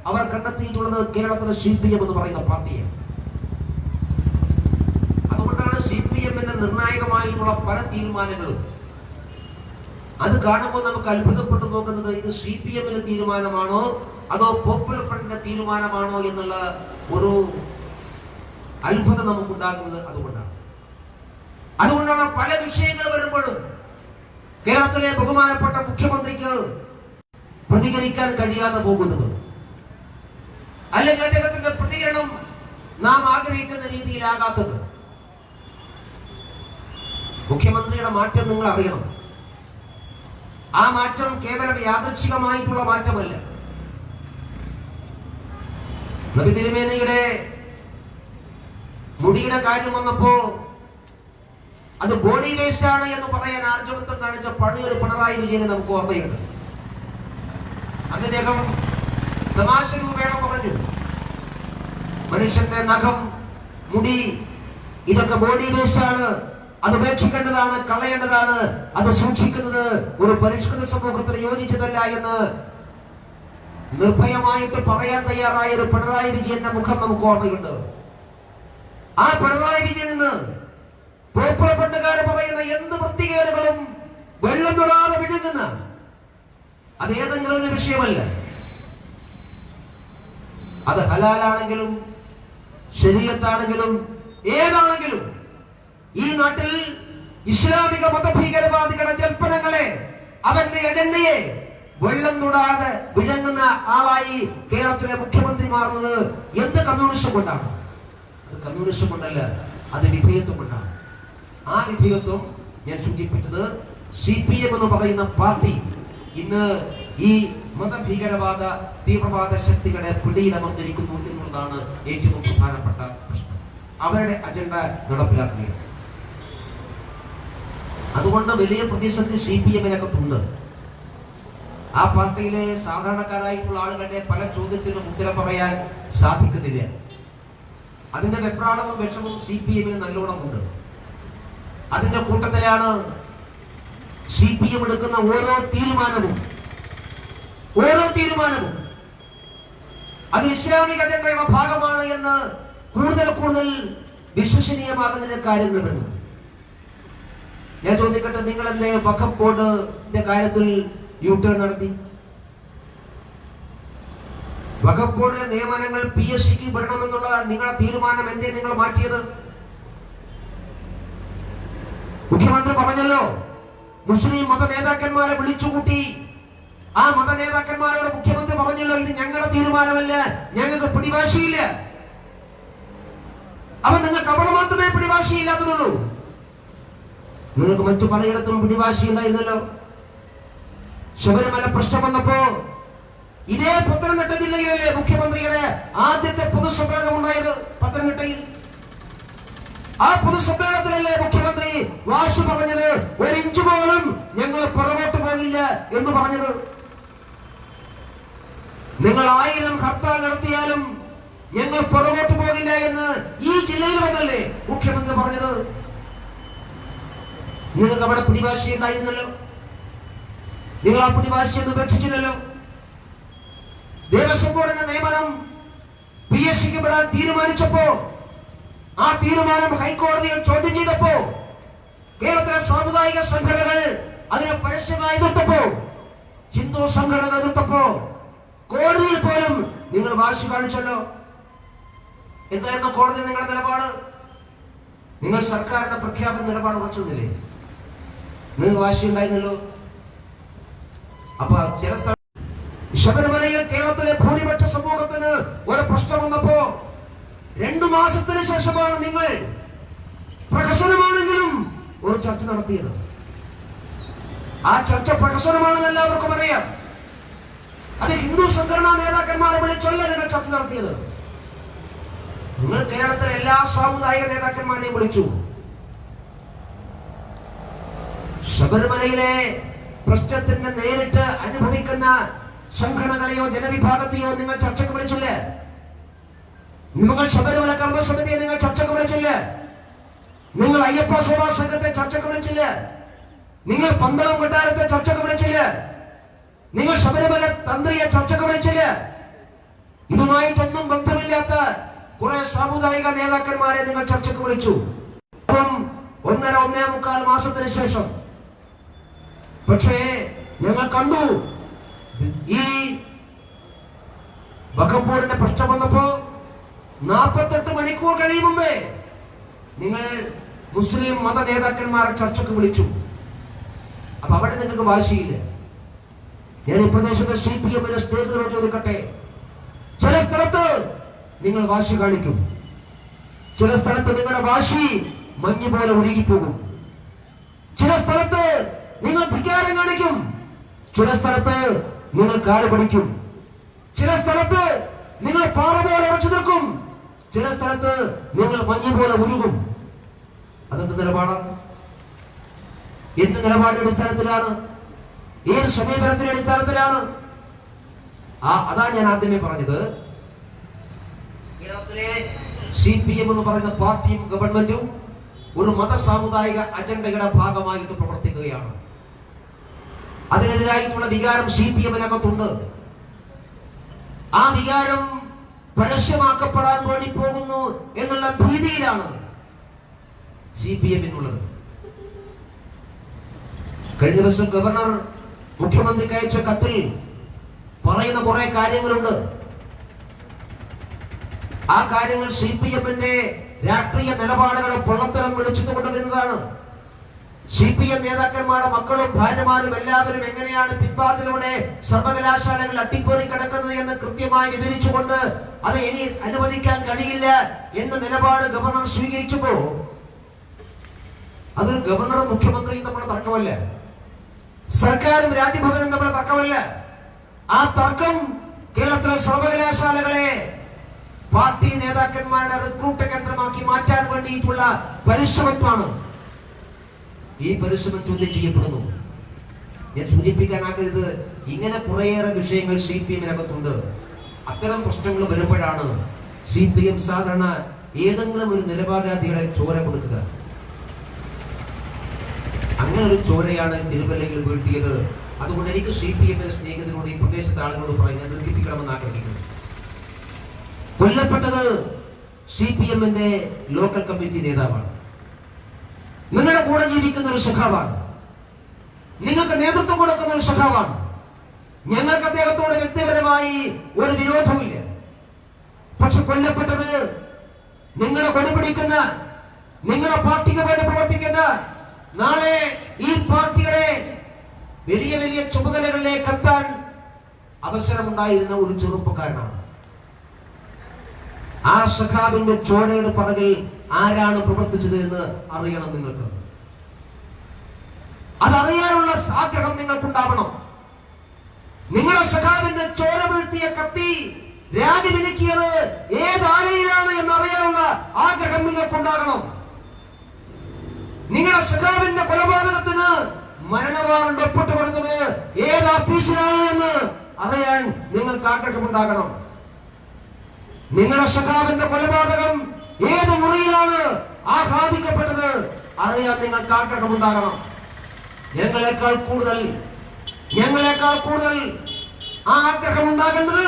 അവർ കണ്ടെത്തിയിട്ടുള്ളത് കേരളത്തിലെ CPM എന്ന് പറയുന്ന പാർട്ടിയാണ്. അതുകൊണ്ടാണ് CPMന്റെ നിർണായകമായിട്ടുള്ള പല തീരുമാനങ്ങളും അത് കാണുമ്പോൾ നമുക്ക് അത്ഭുതപ്പെട്ടു നോക്കുന്നത് ഇത് CPMന്റെ തീരുമാനമാണോ അതോ പോപ്പുലർ ഫ്രണ്ടിന്റെ തീരുമാനമാണോ എന്നുള്ള ഒരു അത്ഭുതം നമുക്കുണ്ടാകുന്നത്. അതുകൊണ്ടാണ് പല വിഷയങ്ങൾ വരുമ്പോഴും കേരളത്തിലെ ബഹുമാനപ്പെട്ട മുഖ്യമന്ത്രിക്ക് പ്രതികരിക്കാൻ കഴിയാതെ പോകുന്നത്, അല്ലെങ്കിൽ അദ്ദേഹത്തിന്റെ പ്രതികരണം നാം ആഗ്രഹിക്കുന്ന രീതിയിലാകാത്തത്. മുഖ്യമന്ത്രിയുടെ മാറ്റം നിങ്ങൾ അറിയണം. ആ മാറ്റം കേവലം യാദൃച്ഛികമായിട്ടുള്ള മാറ്റമല്ല. നബി തിരുമേനിയുടെ മുടിയുടെ കാര്യം വന്നപ്പോ അത് ബോഡി വേസ്റ്റ് ആണ് എന്ന് പറയാൻ ആർജവത്വം കാണിച്ച പഴയൊരു പിണറായി വിജയനെ നമുക്ക് ഓർമ്മയുണ്ട്. അദ്ദേഹം തമാശ രൂപേണ പറഞ്ഞു, മനുഷ്യന്റെ നഖം, മുടി ഇതൊക്കെ ബോഡി വേസ്റ്റ് ആണ്, അത് ഉപേക്ഷിക്കേണ്ടതാണ്, കളയേണ്ടതാണ്, അത് സൂക്ഷിക്കുന്നത് ഒരു പരിഷ്കൃത സമൂഹത്തിന് യോജിച്ചതല്ല എന്ന് നിർഭയമായിട്ട് പറയാൻ തയ്യാറായ ഒരു പിണറായി വിജയന്റെ മുഖം നമുക്ക് ഓർമ്മയുണ്ട്. ആ പിണറായി വിജയൻ ഇന്ന് പോപ്പുലർ ഫണ്ടുകാര് പറയുന്ന എന്ത് വൃത്തികേടുകളും വെള്ളം തൊടാതെ വിഴുങ്ങുന്ന അത് ഏതെങ്കിലും ഒരു വിഷയമല്ല. അത് ഹലാലാണെങ്കിലും ശരീഅത്താണെങ്കിലും ഏതാണെങ്കിലും ഈ നാട്ടിൽ ഇസ്ലാമിക മതഭീകരവാദികളുടെ ജൽപ്പനങ്ങളെ, അവരുടെ അജണ്ടയെ വെള്ളം തൊടാതെ വിഴുങ്ങുന്ന ആളായി കേരളത്തിലെ മുഖ്യമന്ത്രി മാറുന്നത് എന്ത് കമ്മ്യൂണിസം കൊണ്ടാണ്? അത് കമ്മ്യൂണിസം കൊണ്ടല്ല, അത് വിധേയത്വം കൊണ്ടാണ്. ആ വിധേയത്വം ഞാൻ സൂചിപ്പിച്ചത് CPM എന്ന് പറയുന്ന പാർട്ടി ഇന്ന് ഈ മതഭീകരവാദ തീവ്രവാദ ശക്തികളെ പിടിയിലമർന്നിരിക്കുന്നു എന്നുള്ളതാണ് ഏറ്റവും പ്രധാനപ്പെട്ട പ്രശ്നം. അവരുടെ അജണ്ട നടപ്പിലാക്കുകയാണ്. അതുകൊണ്ട് വലിയ പ്രതിസന്ധി CPM-നകത്തുണ്ട്. ആ പാർട്ടിയിലെ സാധാരണക്കാരായിട്ടുള്ള ആളുകളുടെ പല ചോദ്യത്തിനും ഉത്തരം പറയാൻ സാധിക്കുന്നില്ല. അതിന്റെ വെപ്രാളവും വിഷമവും CPM-ന് നല്ലോണം ഉണ്ട്. അതിന്റെ കൂട്ടത്തിലാണ് CPM എടുക്കുന്ന ഓരോ തീരുമാനവും അത് ഇസ്ലാമിക അജണ്ടയുടെ ഭാഗമാണ് എന്ന് കൂടുതൽ വിശ്വസനീയമാകുന്നതിന്റെ കാര്യങ്ങൾ വരുന്നു. ഞാൻ ചോദിക്കട്ടെ, നിങ്ങൾ എന്റെ വഖഫ് ബോർഡിന്റെ കാര്യത്തിൽ യു-ടേൺ നടത്തി? വഖഫ് ബോർഡിലെ നിയമനങ്ങൾ PSCക്ക് വിടണമെന്നുള്ള നിങ്ങളുടെ തീരുമാനം എന്തേ നിങ്ങൾ മാറ്റിയത്? മുഖ്യമന്ത്രി പറഞ്ഞല്ലോ, മുസ്ലിം മത നേതാക്കന്മാരെ വിളിച്ചുകൂട്ടി. ആ മത നേതാക്കന്മാരോട് മുഖ്യമന്ത്രി പറഞ്ഞല്ലോ, ഇത് ഞങ്ങളുടെ തീരുമാനമല്ല, ഞങ്ങൾക്ക് പിടിവാശിയില്ല. അപ്പൊ നിങ്ങൾക്ക് അവിടെ മാത്രമേ പിടിവാശിയില്ലാത്തതുള്ളൂ. നിങ്ങൾക്ക് മറ്റു പലയിടത്തും പിടിവാശി ഉണ്ടായിരുന്നല്ലോ. ശബരിമല പ്രശ്നം വന്നപ്പോ ഇതേ പത്തനംതിട്ട ജില്ലയിലെ മുഖ്യമന്ത്രിയുടെ ആദ്യത്തെ പൊതുസമ്മേളനം ഉണ്ടായത് പത്തനംതിട്ടയിൽ. ആ പൊതുസമ്മേളനത്തിലല്ലേ മുഖ്യമന്ത്രി വാശി പറഞ്ഞത്, ഒരു ഇഞ്ച് പോലും ഞങ്ങൾ പുറകോട്ട് പോകില്ല എന്ന് പറഞ്ഞത്? നിങ്ങൾ 1000 ഹർത്താൽ നടത്തിയാലും ഞങ്ങൾ പുറകോട്ട് പോകില്ല എന്ന് ഈ ജില്ലയിൽ വന്നല്ലേ മുഖ്യമന്ത്രി പറഞ്ഞത്? നിങ്ങൾക്ക് അവിടെ പിടിവാശി ഉണ്ടായിരുന്നല്ലോ. നിങ്ങൾ ആ പിടിവാശി എന്ന് ഉപേക്ഷിച്ചില്ലല്ലോ. ദേവസ്വം ബോർഡിന്റെ നിയമനം PSCക്ക് വിടാൻ തീരുമാനിച്ചപ്പോ, ആ തീരുമാനം ഹൈക്കോടതിയിൽ ചോദ്യം ചെയ്തപ്പോ, കേരളത്തിലെ സാമുദായിക സംഘടനകൾ അതിനെ പരസ്യമായി എതിർത്തപ്പോ, ഹിന്ദു സംഘടനകൾ എതിർത്തപ്പോ, കോടതിയിൽ പോലും നിങ്ങൾ വാശി കാണിച്ചല്ലോ. എന്തായിരുന്നു കോടതി നിങ്ങളുടെ നിലപാട്? നിങ്ങൾ സർക്കാരിന്റെ പ്രഖ്യാപന നിലപാട് ഉറച്ചൊന്നില്ലേ? നിങ്ങൾക്ക് വാശി ഉണ്ടായിരുന്നല്ലോ. അപ്പൊ ചില ശബരിമലയിൽ കേരളത്തിലെ ഭൂരിപക്ഷ സമൂഹത്തിന് ഒരു പ്രശ്നം വന്നപ്പോ 2 മാസത്തിന് ശേഷമാണ് നിങ്ങൾ പ്രഹസനമാണെങ്കിലും ഒരു ചർച്ച നടത്തിയത്. ആ ചർച്ച പ്രഹസനമാണെന്ന് എല്ലാവർക്കും അറിയാം. അത് ഹിന്ദു സംഘടനാ നേതാക്കന്മാരെ വിളിച്ചല്ല നിങ്ങൾ ചർച്ച നടത്തിയത്. നിങ്ങൾ കേരളത്തിലെ എല്ലാ സാമുദായിക നേതാക്കന്മാരെയും വിളിച്ചു. ശബരിമലയിലെ പ്രശ്നത്തിന് നേരിട്ട് അനുഭവിക്കുന്ന സംഘടനകളെയോ ജനവിഭാഗത്തെയോ നിങ്ങൾ ചർച്ചയ്ക്ക് വിളിച്ചില്ല. നിങ്ങൾ ശബരിമല കർമ്മസമിതിയെ നിങ്ങൾ ചർച്ചയ്ക്ക് വിളിച്ചില്ല. നിങ്ങൾ അയ്യപ്പ സേവാ സംഘത്തെ ചർച്ചയ്ക്ക് വിളിച്ചില്ല. നിങ്ങൾ പന്തളം കൊട്ടാരത്തെ ചർച്ചയ്ക്ക് വിളിച്ചില്ല. നിങ്ങൾ ശബരിമല തന്ത്രിയെ ചർച്ചയ്ക്ക് വിളിച്ചില്ല. ഇതുമായിട്ടൊന്നും ബന്ധമില്ലാത്ത കുറെ സാമുദായിക നേതാക്കന്മാരെ നിങ്ങൾ ചർച്ചയ്ക്ക് വിളിച്ചു. അതും 1.5 മാസത്തിന് ശേഷം. പക്ഷേ ഞങ്ങൾ കണ്ടു, ഈ വഖഫ് ബോർഡിന്റെ പ്രശ്നം വന്നപ്പോ 48 മണിക്കൂർ കഴിയും മുമ്പേ നിങ്ങൾ മുസ്ലിം മത നേതാക്കന്മാരെ ചർച്ചയ്ക്ക് വിളിച്ചു. അപ്പൊ അവിടെ നിങ്ങൾക്ക് വാശിയില്ല. ഞാൻ ഈ പ്രദേശത്തെ CPM-ന്റെ സ്നേഹിതരോട് ചോദിക്കട്ടെ, ചില സ്ഥലത്ത് നിങ്ങൾ വാശി കാണിക്കും, ചില സ്ഥലത്ത് നിങ്ങളുടെ വാശി മഞ്ഞ് പോലെ ഒഴുകിപ്പോകും. ചില സ്ഥലത്ത് നിങ്ങൾ ധിക്കാരം കാണിക്കും, ചില സ്ഥലത്ത് നിങ്ങൾ കാല് പിടിക്കും, ചില സ്ഥലത്ത് നിങ്ങൾ പാറ പോലെ ഉറച്ചു നിൽക്കും, ചില സ്ഥലത്ത് നിങ്ങൾ മഞ്ഞ് പോലെ ഉരുകും. അതെന്ത് നിലപാടാണ്? എന്ത് നിലപാടിന്റെ അടിസ്ഥാനത്തിലാണ്? ഏത് സമീപനത്തിന്റെ അടിസ്ഥാനത്തിലാണ്? അതാണ് ഞാൻ ആദ്യമേ പറഞ്ഞത്. കേരളത്തിലെ CPM എന്ന് പറയുന്ന പാർട്ടിയും ഗവൺമെന്റും ഒരു മത സാമുദായിക അജണ്ടയുടെ ഭാഗമായിട്ട് പ്രവർത്തിക്കുകയാണ്. അതിനെതിരായിട്ടുള്ള വികാരം CPM-നകത്തുണ്ട്. ആ വികാരം പരസ്യമാക്കപ്പെടാൻ വേണ്ടി പോകുന്നു എന്നുള്ള ഭീതിയിലാണ് CPM എന്നുള്ളത്. കഴിഞ്ഞ ദിവസം ഗവർണർ മുഖ്യമന്ത്രിക്ക് അയച്ച കത്തിൽ പറയുന്ന കുറെ കാര്യങ്ങളുണ്ട്. ആ കാര്യങ്ങൾ CPM-ന്റെ രാഷ്ട്രീയ നിലപാടുകളെ പൊള്ളത്തരം വിളിച്ചു കൊണ്ടുവരുന്നതാണ്. CPM നേതാക്കന്മാരുടെ മക്കളും ഭാര്യമാരും എല്ലാവരും എങ്ങനെയാണ് പിൻവാതിലൂടെ സർവകലാശാലകൾ അട്ടിപ്പേറി കിടക്കുന്നത് എന്ന് കൃത്യമായി വിവരിച്ചുകൊണ്ട് അത് ഇനി അനുവദിക്കാൻ കഴിയില്ല എന്ന നിലപാട് ഗവർണർ സ്വീകരിച്ചപ്പോ അത് ഗവർണറും മുഖ്യമന്ത്രിയും നമ്മുടെ തർക്കമല്ല, സർക്കാരും രാജ്ഭവനും നമ്മുടെ തർക്കമല്ല. ആ തർക്കം കേരളത്തിലെ സർവകലാശാലകളെ പാർട്ടി നേതാക്കന്മാരുടെ റിക്രൂട്ട് കേന്ദ്രമാക്കി മാറ്റാൻ വേണ്ടിയിട്ടുള്ള പരിശ്രമത്വമാണ്. ഈ പരിശ്രമം ചോദ്യം ചെയ്യപ്പെടുന്നു. ഞാൻ സൂചിപ്പിക്കാൻ ആഗ്രഹിച്ചത് ഇങ്ങനെ കുറേയേറെ വിഷയങ്ങൾ CPM-നകത്തുണ്ട്. അത്തരം പ്രശ്നങ്ങൾ വരുമ്പോഴാണ് CPM സാധാരണ ഏതെങ്കിലും ഒരു നിരപരാധികളെ ചോര കൊടുക്കുക. അങ്ങനെ ഒരു ചോരയാണ് തിരുവല്ലയിൽ വീഴ്ത്തിയത്. അതുകൊണ്ട് എനിക്ക് CPM-ന്റെ സ്നേഹിതരോട് ഈ പ്രദേശത്തെ ആളുകളോട് പറയാൻ ദീർഘിപ്പിക്കണമെന്ന് ആഗ്രഹിക്കുന്നു. കൊല്ലപ്പെട്ടത് CPM-ന്റെ ലോക്കൽ കമ്മിറ്റി നേതാവാണ്. നിങ്ങളുടെ കൂടെ ജീവിക്കുന്ന ഒരു സഖാവാണ്. നിങ്ങൾക്ക് നേതൃത്വം കൊടുക്കുന്ന ഒരു സഖാവാണ്. ഞങ്ങൾക്ക് അദ്ദേഹത്തോട് വ്യക്തിപരമായി ഒരു വിരോധവുമില്ല. പക്ഷെ കൊല്ലപ്പെട്ടത് നിങ്ങളുടെ കൊടിപിടിക്കുന്ന, നിങ്ങളുടെ പാർട്ടിക്ക് വേണ്ടി പ്രവർത്തിക്കുന്ന, നാളെ ഈ പാർട്ടിയുടെ വലിയ വലിയ ചുമതലകളിലേക്ക് എത്താൻ അവസരമുണ്ടായിരുന്ന ഒരു ചെറുപ്പക്കാരനാണ്. ആ സഖാവിന്റെ ചോരയുടെ പറകിൽ ആരാണ് പ്രവർത്തിച്ചത് എന്ന് അറിയണം നിങ്ങൾക്ക്. അതറിയാനുള്ള ആഗ്രഹം നിങ്ങൾക്കുണ്ടാവണം. നിങ്ങളുടെ സഖാവിന്റെ ചോര വീഴ്ത്തിയ കത്തി രാജ്യമിനുക്കിയത് ഏതാലയിലാണ് എന്നറിയാനുള്ള ആഗ്രഹം നിങ്ങൾക്കുണ്ടാകണം. നിങ്ങളുടെ സഖാവിന്റെ കൊലപാതകത്തിന് മരണവാറണ്ട് ഒപ്പിട്ട് കൊടുത്തത് ഏത് ഓഫീസിലാണ് എന്ന് അറിയാൻ നിങ്ങൾക്ക് ആഗ്രഹമുണ്ടാകണം. നിങ്ങളുടെ സഖാവിന്റെ കൊലപാതകം ഏത് മുറിയിലാണ് ആഹ്ലാദിക്കപ്പെട്ടത് അറിയാൻ നിങ്ങൾക്ക് ആഗ്രഹമുണ്ടാകണം. ഞങ്ങളെക്കാൾ കൂടുതൽ ആ ആഗ്രഹം ഉണ്ടാകേണ്ടത്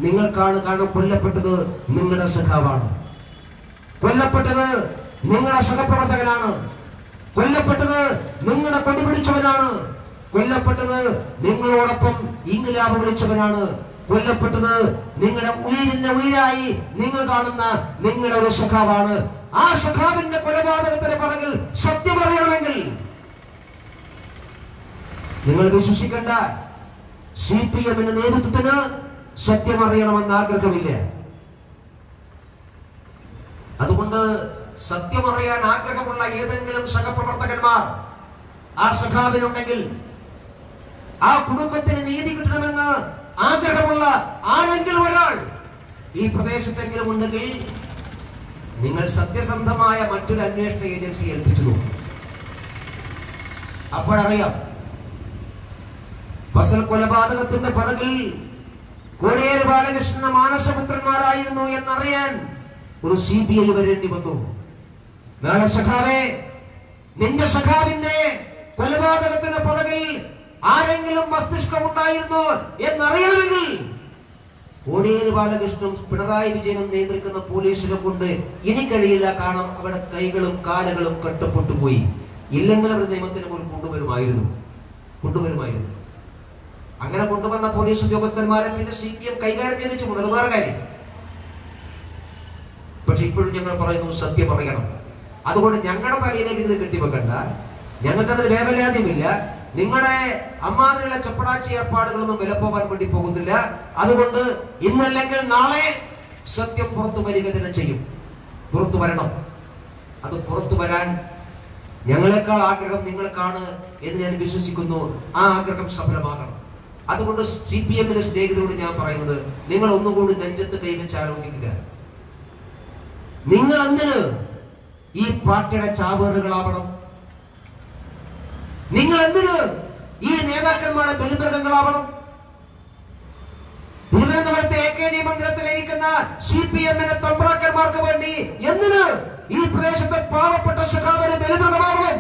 നിങ്ങൾക്കാണ്. കാരണം കൊല്ലപ്പെട്ടത് നിങ്ങളുടെ സഖാവാണ്, കൊല്ലപ്പെട്ടത് നിങ്ങളുടെ സഹപ്രവർത്തകനാണ്, കൊല്ലപ്പെട്ടത് നിങ്ങളുടെ കൊടിപിടിച്ചവനാണ്, കൊല്ലപ്പെട്ടത് നിങ്ങളോടൊപ്പം ഇൻക്ലാബ് വിളിച്ചവനാണ്, കൊല്ലപ്പെട്ടത് നിങ്ങളുടെ ഉയിരിന്റെ ഉയിരായി നിങ്ങൾ കാണുന്ന നിങ്ങളുടെ ഒരു സഖാവാണ്. ആ സഖാവിന്റെ കൊലപാതകത്തിന് പിറകിൽ സത്യം അറിയണമെങ്കിൽ നിങ്ങൾ വിശ്വസിക്കേണ്ട CPM-ന്റെ നേതൃത്വത്തിന് സത്യം അറിയണമെന്ന് ആഗ്രഹമില്ല. അതുകൊണ്ട് സത്യമറിയാൻ ആഗ്രഹമുള്ള ഏതെങ്കിലും സഹപ്രവർത്തകന്മാർ ആ സഖാവിനുണ്ടെങ്കിൽ, ആ കുടുംബത്തിന് നീതി കിട്ടണമെന്ന് ആഗ്രഹമുള്ള ആരെങ്കിലും ഒരാൾ ഈ പ്രദേശത്തെങ്കിലും ഉണ്ടെങ്കിൽ നിങ്ങൾ സത്യസന്ധമായ മറ്റൊരു അന്വേഷണ ഏജൻസി ഏൽപ്പിച്ചു നോക്കും. അപ്പോഴറിയാം ഫസൽ കൊലപാതകത്തിന്റെ പിറകിൽ കോടിയേരി ബാലകൃഷ്ണ മാനസപുത്രന്മാരായിരുന്നു എന്നറിയാൻ ഒരു CBI വരേണ്ടി വന്നു. നാളെ സഖാവേ, നിന്റെ സഖാവിന്റെ കൊലപാതകത്തിന് പുറകിൽ ആരെങ്കിലും മസ്തിഷ്കമുണ്ടായിരുന്നു എന്നറിയണമെങ്കിൽ കോടിയേരി ബാലകൃഷ്ണനും പിണറായി വിജയനും നിയന്ത്രിക്കുന്ന പോലീസിനെ കൊണ്ട് ഇനി കഴിയില്ല. കാരണം അവിടെ കൈകളും കാലുകളും കെട്ടപ്പെട്ടു പോയി. ഇല്ലെങ്കിൽ അവർ നിയമത്തിന് മുന്നിൽ കൊണ്ടുവരുമായിരുന്നു. അങ്ങനെ കൊണ്ടുവന്ന പോലീസ് ഉദ്യോഗസ്ഥന്മാരെ പിന്നെ CPM കൈകാര്യം ചെയ്തിച്ചു. അത് വേറെ കാര്യം. പക്ഷെ ഇപ്പോഴും ഞങ്ങൾ പറയുന്നു സത്യം പറയണം. അതുകൊണ്ട് ഞങ്ങളുടെ തലയിലേക്ക് ഇത് കെട്ടിവെക്കണ്ട. ഞങ്ങൾക്കതിന് വേവലാദ്യമില്ല. നിങ്ങളുടെ അമ്മാതിരിയുള്ള ചപ്പടാച്ചി ഏർപ്പാടുകളൊന്നും വിലപ്പോവാൻ വേണ്ടി പോകുന്നില്ല. അതുകൊണ്ട് ഇന്നല്ലെങ്കിൽ നാളെ സത്യം പുറത്തു വരിക തന്നെ ചെയ്യും. പുറത്തു വരണം. അത് പുറത്തു വരാൻ ഞങ്ങളെക്കാൾ ആഗ്രഹം നിങ്ങൾക്കാണ് എന്ന് ഞാൻ വിശ്വസിക്കുന്നു. ആ ആഗ്രഹം സഫലമാകണം. അതുകൊണ്ട് CPM-ന്റെ സ്നേഹിതരോട് ഞാൻ പറയുന്നത്, നിങ്ങൾ ഒന്നുകൂടി നെഞ്ചത്ത് കൈവച്ച് ആലോചിക്കുക. നിങ്ങൾ എന്തിന് ഈ പാർട്ടിയുടെ ചാവേറുകളാവണം? നിങ്ങൾ എന്തിന് ഈ നേതാക്കന്മാരുടെ ബലിമൃഗങ്ങളാവണം? തിരുവനന്തപുരത്തെ AKG മന്ദിരത്തിൽ ഇരിക്കുന്ന CPM-ന്റെ തമ്പ്രാക്കന്മാർക്ക് വേണ്ടി എന്തിന് ഈ പ്രദേശത്തെ പാവപ്പെട്ട സഖാവിനെ ബലിമൃഗമാവണം?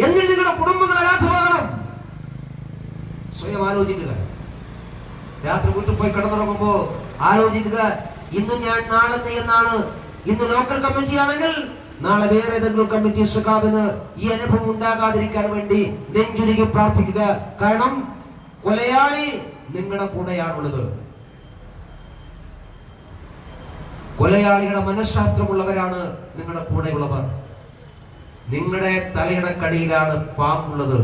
എന്തിന് നിങ്ങളുടെ കുടുംബങ്ങൾ അനാഥമാകണം? സ്വയം ആലോചിക്കുക. രാത്രി വീട്ടിൽ പോയി കിടന്നുറങ്ങുമ്പോ ആലോചിക്കുക, ഇന്ന് ഞാൻ നാളെ എന്നാണ്. ഇന്ന് ലോക്കൽ കമ്മിറ്റി ആണെങ്കിൽ നാളെ വേറെ ഏതെങ്കിലും കമ്മിറ്റി സഖാവിന് ഈ അനുഭവം ഉണ്ടാകാതിരിക്കാൻ വേണ്ടി നെഞ്ചുരുകി പ്രാർത്ഥിക്കുക. കാരണം കൊലയാളി നിങ്ങളുടെ കൂടെയാണുള്ളത്. കൊലയാളികളുടെ മനഃശാസ്ത്രമുള്ളവരാണ് നിങ്ങളുടെ കൂടെയുള്ളവർ. നിങ്ങളുടെ തലയുടെ കടിയിലാണ് പാമ്പുള്ളത്.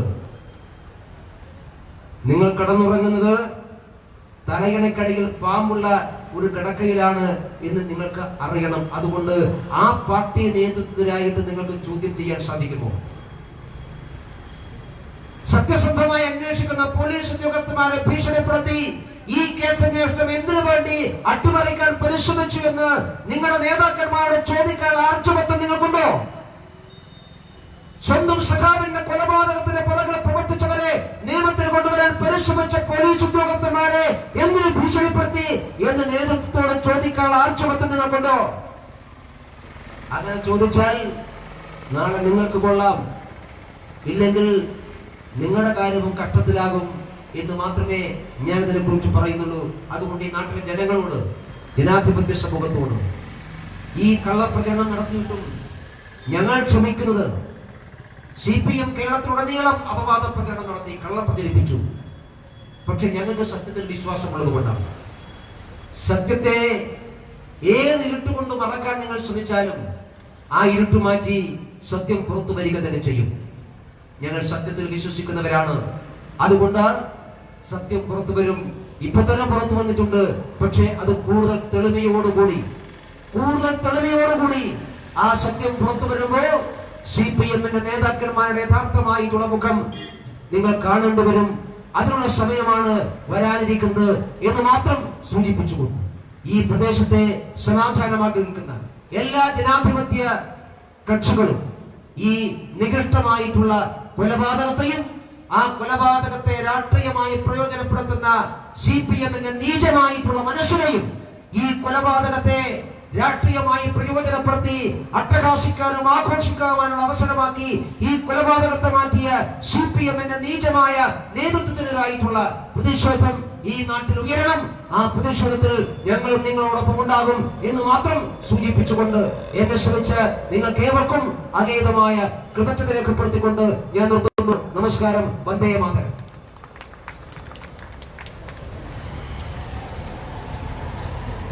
നിങ്ങൾ കിടന്നുറങ്ങുന്നത് തലയിണക്കടിയിൽ പാമ്പുള്ള ഒരു കിടക്കയിലാണ് എന്ന് നിങ്ങൾക്ക് അറിയണം. അതുകൊണ്ട് ആ പാർട്ടി നേതൃത്വത്തിനായിട്ട് നിങ്ങൾക്ക് ചോദ്യം ചെയ്യാൻ സാധിക്കുമോ? സത്യസന്ധമായി അന്വേഷിക്കുന്ന പോലീസ് ഉദ്യോഗസ്ഥന്മാരെ ഭീഷണിപ്പെടുത്തി ഈ കേസ് അന്വേഷണം എന്തിനു വേണ്ടി അട്ടിമറിക്കാൻ പരിശ്രമിച്ചു എന്ന് നിങ്ങളുടെ നേതാക്കന്മാരോട് ചോദിക്കാൻ ആർജവത്വം നിങ്ങൾക്കുണ്ടോ? സ്വന്തം സഖാവിന്റെ കൊലപാതകത്തിന് പുറകിൽ പ്രവർത്തിച്ചവരെ നിയമത്തിൽ കൊണ്ടുവരാൻ പരിശ്രമിച്ച പോലീസ് ഉദ്യോഗസ്ഥന്മാരെ എന്തിനു ഭീഷണിപ്പെടുത്തി എന്ന് നേതൃത്വത്തോട് ചോദിക്കാൻ ആർജവത്വം നിങ്ങൾക്കുണ്ടോ? അങ്ങനെ ചോദിച്ചാൽ നാളെ നിങ്ങൾക്ക് കൊള്ളാം, ഇല്ലെങ്കിൽ നിങ്ങളുടെ കാര്യവും കഷ്ടത്തിലാകും എന്ന് മാത്രമേ ഞാൻ ഇതിനെ കുറിച്ച് പറയുന്നുള്ളൂ. അതുകൊണ്ട് ഈ നാട്ടിലെ ജനങ്ങളോട്, ജനാധിപത്യ സമൂഹത്തോട് ഈ കള്ളപ്രചരണം നടത്തിയിട്ടും ഞങ്ങൾ ക്ഷമിക്കുന്നത്. CPM കേരളത്തിലുടനീളം അപവാദ പ്രചരണം നടത്തി കള്ളപ്രചരിപ്പിച്ചു. പക്ഷെ ഞങ്ങൾക്ക് സത്യത്തിൽ വിശ്വാസമുള്ളത് കൊണ്ടാണ്. സത്യത്തെ ഏത് ഇരുട്ടുകൊണ്ട് മറക്കാൻ നിങ്ങൾ ശ്രമിച്ചാലും ആ ഇരുട്ട് മാറ്റി സത്യം പുറത്തു വരിക തന്നെ ചെയ്യും. ഞങ്ങൾ സത്യത്തിൽ വിശ്വസിക്കുന്നവരാണ്. അതുകൊണ്ട് സത്യം പുറത്തു വരും. ഇപ്പൊ തന്നെ പുറത്തു വന്നിട്ടുണ്ട്. പക്ഷെ അത് കൂടുതൽ തെളിമയോടുകൂടി ആ സത്യം പുറത്തു വരുമ്പോൾ CPM-ന്റെ നേതാക്കന്മാരുടെ യഥാർത്ഥമായിട്ടുള്ള മുഖം നിങ്ങൾ കാണേണ്ടി വരും. അതിനുള്ള സമയമാണ് വരാനിരിക്കുന്നത് എന്ന് മാത്രം സൂചിപ്പിച്ചുകൊണ്ട് ഈ പ്രദേശത്തെ സമാധാനമാക്കി നിൽക്കുന്ന എല്ലാ ജനാധിപത്യ കക്ഷികളും ഈ നികൃഷ്ടമായിട്ടുള്ള കൊലപാതകത്തെയും ആ കൊലപാതകത്തെ രാഷ്ട്രീയമായി പ്രയോജനപ്പെടുത്തുന്ന CPM-ന്റെ നീചമായിട്ടുള്ള മനസ്സിനെയും ഈ കൊലപാതകത്തെ രാഷ്ട്രീയമായി പ്രയോജനപ്പെടുത്തി അട്ടഹാസിക്കാനും ആഘോഷിക്കാനുള്ള അവസരമാക്കി ഈ കൊലപാതകത്തെ മാറ്റിയ CPM-ന്റെ നീചമായ നേതൃത്വത്തിനെതിരായിട്ടുള്ള പ്രതിഷേധം ഈ നാട്ടിൽ ഉയരണം. ആ പ്രതിഷേധത്തിൽ ഞങ്ങളും നിങ്ങളോടൊപ്പം ഉണ്ടാകും എന്ന് മാത്രം സൂചിപ്പിച്ചുകൊണ്ട് എന്നെ ശ്രമിച്ച് നിങ്ങൾക്ക് ഏവർക്കും അഗേതമായ കൃതജ്ഞത രേഖപ്പെടുത്തിക്കൊണ്ട് ഞാൻ നിർത്തുന്നു. നമസ്കാരം. വന്ദേ മാതരം.